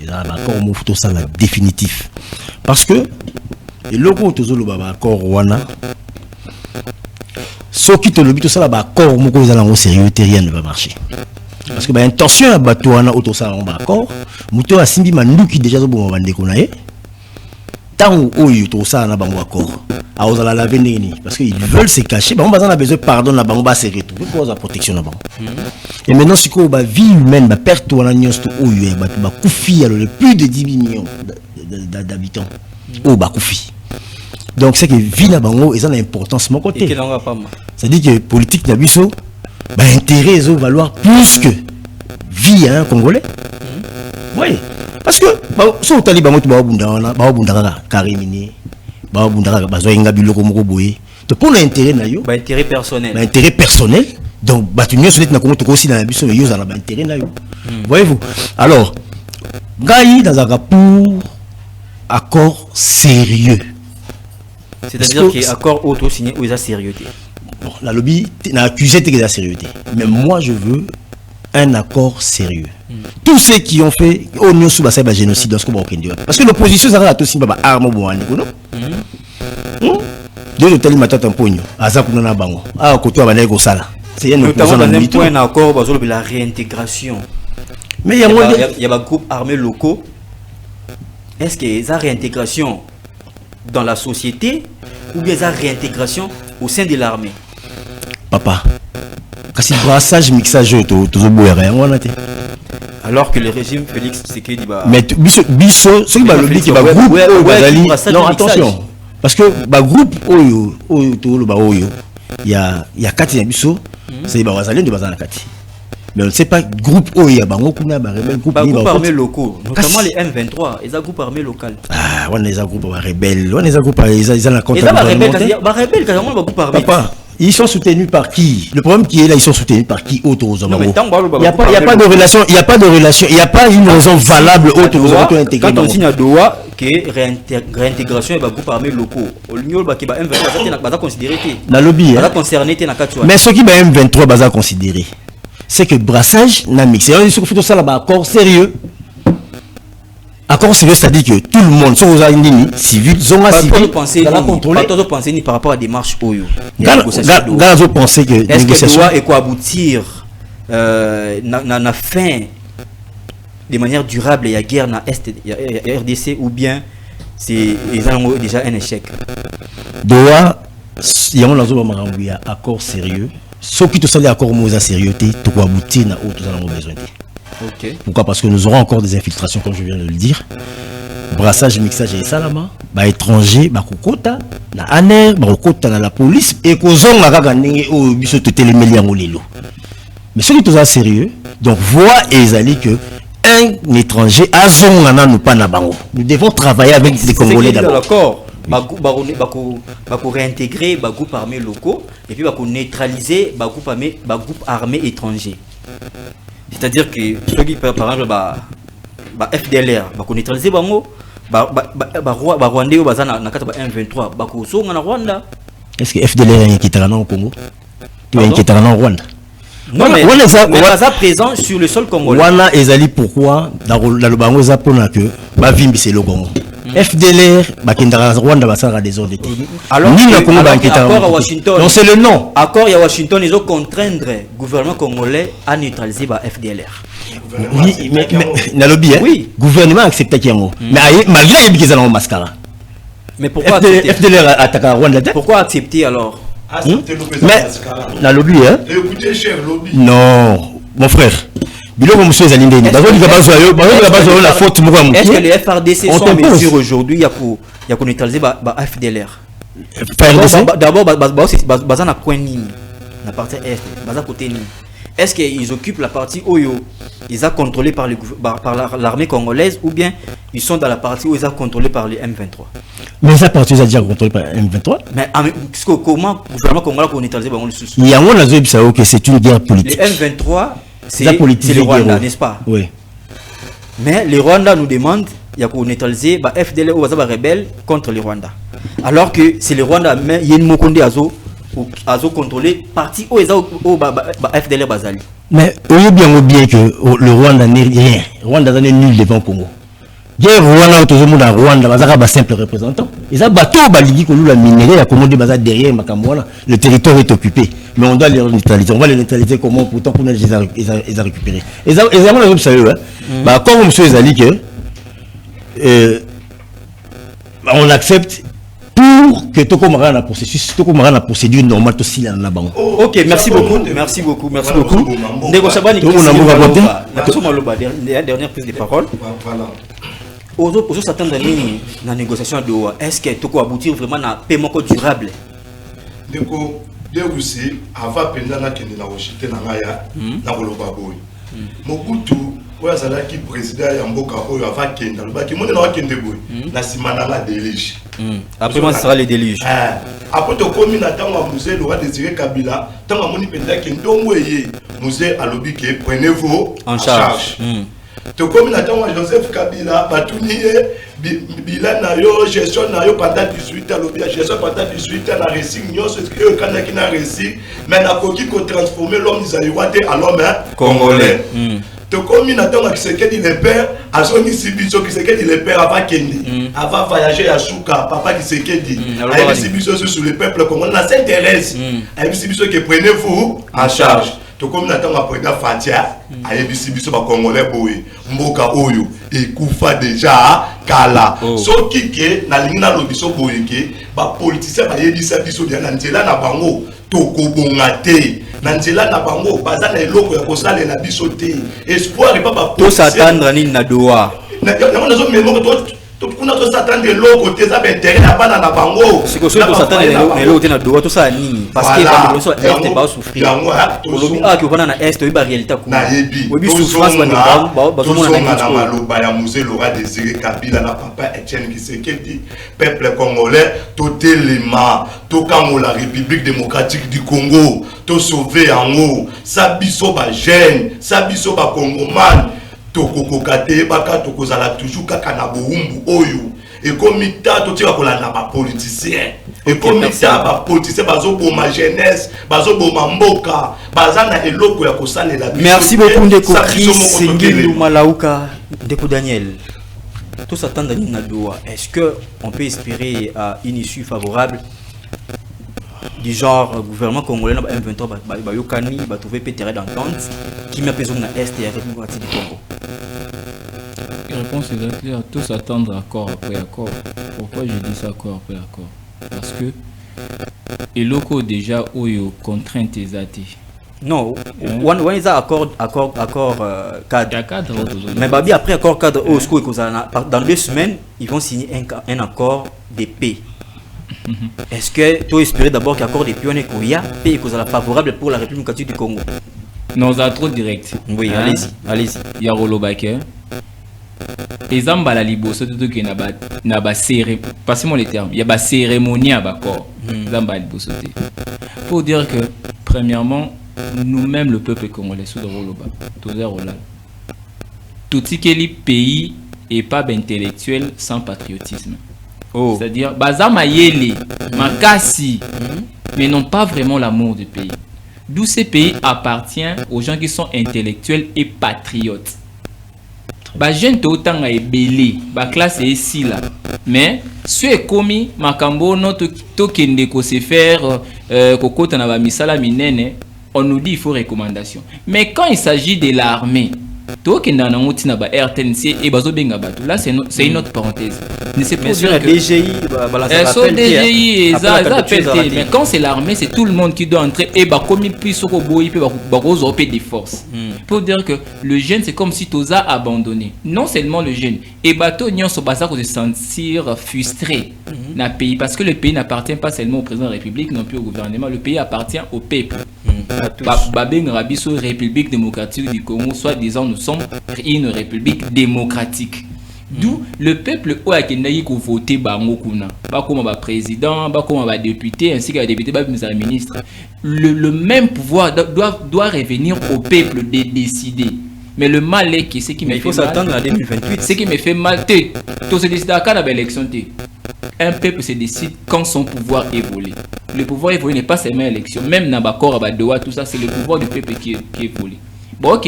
Ils ont accord on tout ça la définitif. Parce que et logo toujours le baba accord wana ce qui te le but tout ça là accord moko ils ont sérieux rien ne va marcher. Parce que intention à bateau wana auto ça on accord muto asimbi manduki déjà zo bon bandeko na ye tant oyo tout ça na bango accord a ozala la venir parce qu'ils veulent se cacher on a besoin pardon na bango ba se retrouver pour la protection na bango et maintenant si ko ba vie humaine ba perte wana nyosto oyo ba kufi le plus de 10 millions d'habitants au ba kufi donc c'est que vie na bango ils ont l'importance mon côté ça dit que politique na biso ba intérêt zo valoir plus que vie hein congolais oui parce que so taliba moto ba bunda karimini ba bunda ba zo inga biloko moko boye to pour l'intérêt na yo ba intérêt personnel donc ba tu nyonso net na kongo to aussi dans la biso yo za na ba intérêt na yo voyez-vous alors ngai dans un pour accord sérieux c'est-à-dire que accord auto signé ou ils a sérieuxité. Bon, la lobby n'a accusé de la sérieuxité. Mais moi, je veux un accord sérieux. Tous ceux qui ont fait au niveau sous le génocide, parce que l'opposition, ça va aussi pas arme ou non. Deux hôtels matin pogno. Azakuna bango. Ah, côté à banego sala. C'est un accord sur la réintégration. Mais il y a des groupes armés locaux. Est-ce que y a réintégration dans la société ou bien y a réintégration au sein de l'armée? Papa, kasi brassage mixage to boire rien on a été. Alors que le régime Félix Tshisekedi ba mais biso ce qui va le dire que ba groupe non attention parce que ba groupe oyo to lo ba oyo il y a kati ya biso c'est ba wazalendo bazana kati. Mais on ne sait pas groupe oyo ba ngokuna ba rebelle groupe ni ba armés locaux notamment les M23 ils ont groupe armé local. Ah on les a groupe rebelle on les a groupe ils ont la compte ba rebelle carrément ba groupe armé. Papa ils sont soutenus par qui? Le problème qui est là, ils sont soutenus par qui? Il n'y a pas de relation, il n'y a pas une raison valable autre quand on signe à Doha que réintégration et groupe armé locaux, l'Union va considérer la lobby mais ce qui va M23 va considérer c'est que brassage n'a mixé il faut tout ça là-bas accord sérieux. Accord sérieux, c'est-à-dire que tout le monde, sur les lignes civiles, zone civile, va contrôler. Pas penser ni par rapport à des marches OYO. Vous pensez que est-ce que doit et quoi aboutir na fin de manière durable et à guerre na est RDC ou bien c'est déjà un échec? Doit il y a un accord sérieux. Ce qui te semble accord moins sérieux, tu dois aboutir na autre besoin. Okay. Pourquoi? Parce que nous aurons encore des infiltrations, comme je viens de le dire. Brassage, mixage et salama. Bah étranger, bah kokota, na aner, bah kokota na la police et kozong la gagné au biso te télémélia ngolelo. Mais ce qui est sérieux, donc voix et zali que un étranger a zong na nous pas na bango. Nous devons travailler avec les Congolais d'abord. D'accord. Bah réintégrer bah groupe armés locaux et puis bah neutraliser bah groupe armé étranger. C'est-à-dire que ceux qui par exemple FDLR va neutraliser bango Rwanda au bazana na kata M23 ba ko songa na Rwanda. Est-ce que FDLR est inquiétant au Congo? Tu es inquiétant en Rwanda? Non mais Rwanda présent sur le sol congolais. Rwanda ezali pourquoi dans le bango za pona que ba vimbi c'est le Congo. FDLR bakindara Rwanda basara des ordres. Alors accord à Washington. Non c'est le nom. Accord à Washington ils ont contraindre gouvernement congolais à neutraliser ba FDLR. Oui mais na lobby oui. Gouvernement accepte kiango. Mais malgré qu'ils ont mascara. Mais pourquoi FDLR attaque Rwanda? Pourquoi accepter alors? Mais, dans le lobby, hein? Écoutez, cher lobby. Non, mon frère. Biloko monsieur Zalinde, la faute. Est-ce que les FRDC sont en mesure aujourd'hui, il y a qu'on neutraliser la FDLR? D'abord, bazan a point ligne, la partie est, bazan côté ligne. Est-ce qu'ils occupent la partie où ils sont contrôlés par l'armée congolaise ou bien ils sont dans la partie où ils sont contrôlés par les M23? Mais ça partie ils sont contrôlés par les M23. Mais comment le gouvernement congolais a neutralisé le sous? Il y a un autre que c'est une guerre politique. Les M23, c'est le Rwanda, n'est-ce pas? Oui. Mais les Rwandais nous demandent il y a qu'on neutraliser les FDL ou les rebelles contre les Rwandais. Alors que c'est les Rwandais, mais il y a une mokonde azo contrôlé parti où FDL Bazali. Mais on bien que le Rwanda n'est rien. Le Rwanda n'est nul devant le Congo. Il y a Rwanda tout le monde en Rwanda, bazaka simple représentant. Ils ont bateau baligi que nous la minerai a commandé bazar derrière Makamwana. Le territoire est occupé, mais on doit les neutraliser. On va les neutraliser comment pourtant pour les a récupérés. Ils ont la sérieux hein. Bah comme monsieur Ezali que on accepte pour que tout comme la processus, tout comme la procédure normale tout si là là-bas. OK, merci beaucoup. Ndeko Chabani dernière prise de parole. Voilà. Aux s'attendre la négociation de Doha. Est-ce que tout aboutir vraiment à un paiement durable? Ndeko aussi avant pendant que na rejeter na ngaya na koloba boy. Mobutu oya zalaki président ya mboka oyo avant kenda lobaki monde na wakende boy na simana la délige. Après moi sera les déluges. Après to komi na tango musée le roi Désiré Kabila tango moni pendant que ndongo yé musée alobi que prenez-vous en charge. To komi na tango Joseph Kabila batuniye bilan na yo gestion na yo pendant 18 ans alobi gestion pendant 18 ans na récit nyonso que kana ki na récit mais na koki ko transformer l'homme zaïrois à l'homme congolais. Comme na tango Kisekedi le père azoni sibiso Kisekedi le père avant Kendi avant voyager à Souka papa Kisekedi a sibiso sur le peuple congolais na s'intéresse a sibiso que prenez-vous en charge. Comme na tango président Fatia a sibiso ba congolais boy mboka oyo ekufa déjà kala soki ke na lingina lobiso boy ke ba politicien ba yebisa biso bien na nzela na bango tokobonga te na nzela na bango baza na eloko ya kosala na biso te espoir pas ba to s'attendre ni na Doha na zo memo to kuna to s'attendre eloko te za intérêt na bana na bango siko so to s'attendre eloko te na Doha to ça ni parce que ba so est ba souffrir olobi a ki kona na est to ba réalité ko na yebi obi souffrance ba zo mona na maloba ya musée Laurent Désiré Kabila na papa Etienne Kisekedi peuple congolais to telema to kango la République démocratique du Congo to sauver en haut sabiso ba jeune sabiso ba congoman to kokokate baka to kozala toujours kaka na boumbu oyo et comme ta to tira kolanda ba politicien et comme ta ba politicien bazo boma jeunesse bazo boma mboka bazana eloko ya kosala la. Merci beaucoup Ndeko Chris Ngilou Malauka Ndeko Daniel. Tout s'attendre na Doha. Est-ce que on peut espérer à une issue favorable du genre gouvernement congolais na M23 ba yokani ba trouver terrain d'entente qui m'a besoin na est et République du Congo? La réponse est claire, tous attendre accord après accord. Pourquoi je dis ça accord après accord? Parce que les locaux déjà où ils contraintes exactes. Non, on est accord cadre. Mais babi après accord cadre dans 2 semaines, ils vont signer un accord de paix. Est-ce que tu espères d'abord qu'un accord de paix on est paix favorable pour la République du Congo? Non, ça trop direct. Oui, allez-y. Il y a Rolobake. Exemple la liboso tout que na ba cérémonie, passez-moi les termes. Il y a ba cérémonie à bakor. Zamba liboso. Pour dire que premièrement, nous-mêmes le peuple congolais sous Roloba, tout ce qui est pays et pas intellectuel sans patriotisme. C'est-à-dire bazama yele makasi mais n'ont pas vraiment l'amour du pays. D'où ces pays appartient aux gens qui sont intellectuels et patriotes. Ba jeune totanga ebeli ba classe est ici là mais ce est commis makambo no to kende ko se faire kokota na ba misala minene on nous dit il faut recommandation mais quand il s'agit de l'armée to ke na ngoti na ba RTNC et bazo benga bato là c'est une autre parenthèse mais c'est pour dire la DGI DGI mais quand c'est l'armée c'est tout le monde qui doit entrer et ba komi puis soko boyi pe ba rozo pe des forces pour dire que le jeune c'est comme si toza abandonné non seulement le jeune et bato nyonso basa ko se sentir frustré na pays parce que le pays n'appartient pas seulement au président de la République non plus au gouvernement le pays appartient au peuple Babenga biso République démocratique du Congo soit disant nous sommes une république démocratique d'où le peuple a voté bango kuna ba comme ba président ba comme ba député ainsi que les députés ba ministre le même pouvoir doit revenir au peuple de décider mais le mal est que ce qui me fait il faut s'attendre à 2028 ce qui me fait mal tout se décide à quand la élection un peuple se décide quand son pouvoir évolue. Le pouvoir évolue n'est pas seulement l'élection. Même dans Bakor, Abadoa, tout ça, c'est le pouvoir du peuple qui évolue. Bon,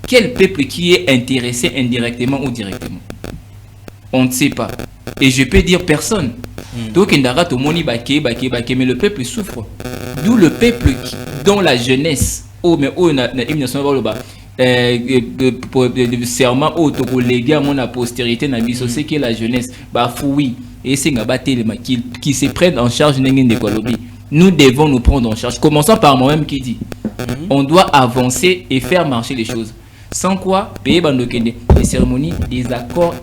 quel peuple qui est intéressé indirectement ou directement? On ne sait pas. Et je peux dire personne. Donc, mais le peuple souffre. D'où le peuple dont la jeunesse, serment autocollégué à mon postérité na biso c'est que la jeunesse bah oui et c'est qui se prennent en charge nous devons nous prendre en charge commençant par moi-même qui dit on doit avancer et faire marcher les choses sans quoi payer bandokende des cérémonies des accords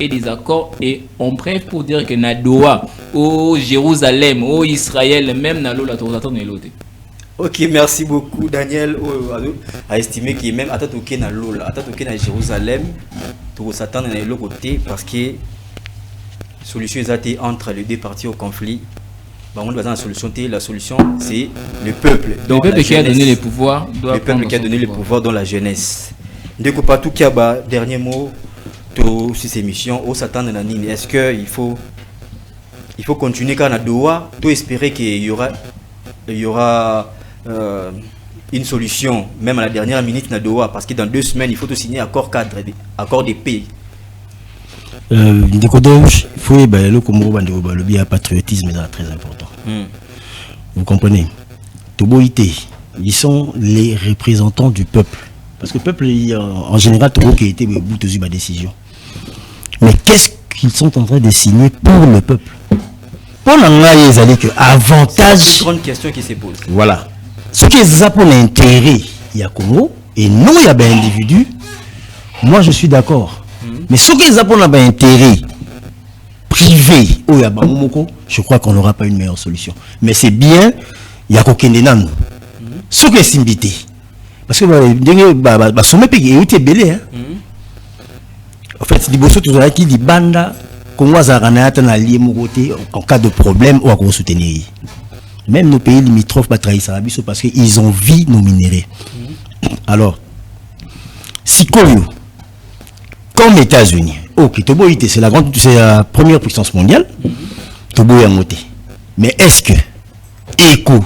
et on bref pour dire que na Doha au Jérusalem au Israël même na lola to attendre l'autre. Ok, merci beaucoup Daniel a estimé qu'il même à Tatoké na Lola, à Tatoké na Jérusalem, tout s'attendre à l'autre côté parce que solution est entre les deux parties au conflit. On va dans la solution c'est le peuple. Donc le peuple qui a donné le pouvoir le peuple qui a donné le pouvoir dans la jeunesse. Ndeko Patou Kiaba, dernier mot sur ces missions, au s'attendre à Nini. Est-ce que il faut continuer quand on a Doha, tout espérer qu'il y aura une solution, même à la dernière minute na Doha, parce que dans 2 semaines, il faut tout signer accord cadre, accord de paix. Il faut le patriotisme est très important. Vous comprenez? Ils sont les représentants du peuple. Parce que le peuple, en général, qui a été bout de ma décision. Mais qu'est-ce qu'ils sont en train de signer pour le peuple? Pour l'anglais, que avantage. C'est une grande question qui se pose. Voilà. Ce qui est pour l'intérêt, il y a Congo, et non, il y a des individus. Moi, je suis d'accord. Mais ce qui est pour l'intérêt privé, je crois qu'on n'aura pas une meilleure solution. Mais c'est bien, il y a Kokendenan. Ce qui est simbité. Parce que sommet pays est belé. En fait, il y a qui dit banda, Congo en cas de problème, on va soutenir. Même nos pays limitrophes pas trahir ça parce qu'ils ont vu nos minéraux. Alors, si comme États-Unis, ok, c'est la première puissance mondiale, Tobo est monté. Mais est-ce que ECO,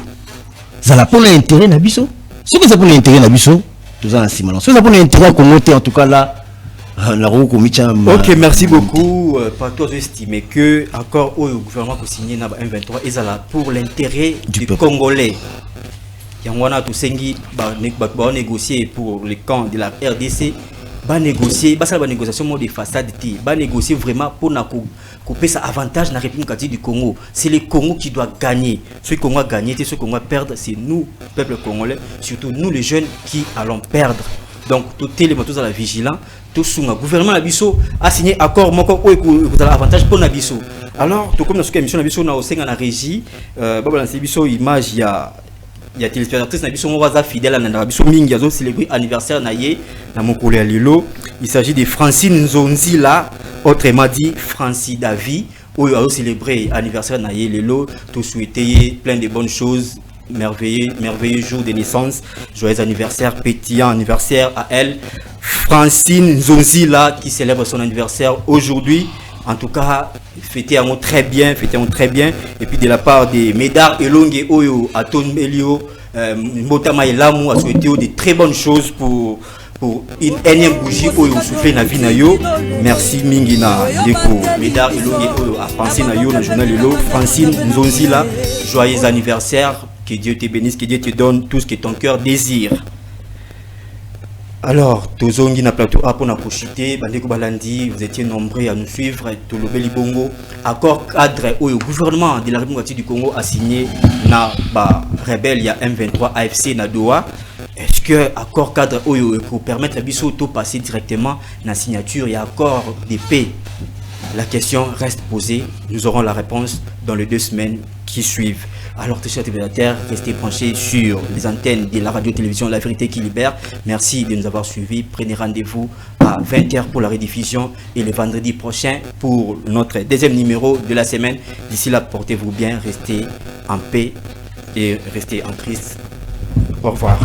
ça n'a pas l'intérêt Nabiso? Ce que ça pour l'intérêt Nabiso, tout ça c'est maintenant. Ce que ça pour l'intérêt qu'on note en tout cas là. Ok, merci beaucoup. Par toi, j'estime que encore au gouvernement qui signé na 123 et là pour l'intérêt du Congolais. Yangwana to sengi ba négocier pour le camp de la RDC, ba négocier, ba ça ba négociation mode de façade ti, ba négocier vraiment pour na couper ça avantage na République du Congo. C'est le Congo qui doit gagner. Ceux qui vont gagner, ceux qui vont perdre, c'est nous peuple congolais, surtout nous les jeunes qui allons perdre. Donc tout les motos à la vigilant, tout sous le gouvernement Nabiso a signé accord moko vous avez avantage pour Nabiso. Alors tout comme dans ce émission Nabiso na aussi dans la régie baba lancer biso image il y a téléspectatrice Nabiso on va fidèle à Nabiso mingi azo célébrer anniversaire na ye na mokolo ya lilo. Il s'agit de Francine Nzonzila, autrement dit Francis David, où il a célébré anniversaire na ye lilo, tout souhaiter plein de bonnes choses. Merveilleux jour de naissance, joyeux anniversaire, pétillant anniversaire à elle, Francine Zonzila qui célèbre son anniversaire aujourd'hui. En tout cas, fêtez-en très bien, et puis de la part des Médard et Longue Oyo, Aton Melio, Motama et Lamou a souhaité de très bonnes choses pour une énième bougie Oyo soufflé na vie na yo. Merci Mingina Deko, Médard et Longue Oyo a pensé na yo, na journal Lelo, Francine Zonzila, joyeux anniversaire. Que Dieu te bénisse, que Dieu te donne tout ce que ton cœur désire. Alors, Tozongi na plateau A pour na Pochité, Bandeko Balandi, vous étiez nombreux à nous suivre. Tolobeli Bongo, accord cadre où le gouvernement de la République du Congo a signé na rebelle ya M23 AFC na Doha. Est-ce que accord cadre où pour permettre à Bissau de passer directement na signature et accord de paix? La question reste posée. Nous aurons la réponse dans les 2 semaines qui suivent. Alors, chers téléspectateurs, restez branchés sur les antennes de la radio-télévision La Vérité qui Libère. Merci de nous avoir suivis. Prenez rendez-vous à 20h pour la rediffusion et le vendredi prochain pour notre 2e numéro de la semaine. D'ici là, portez-vous bien, restez en paix et restez en Christ. Au revoir.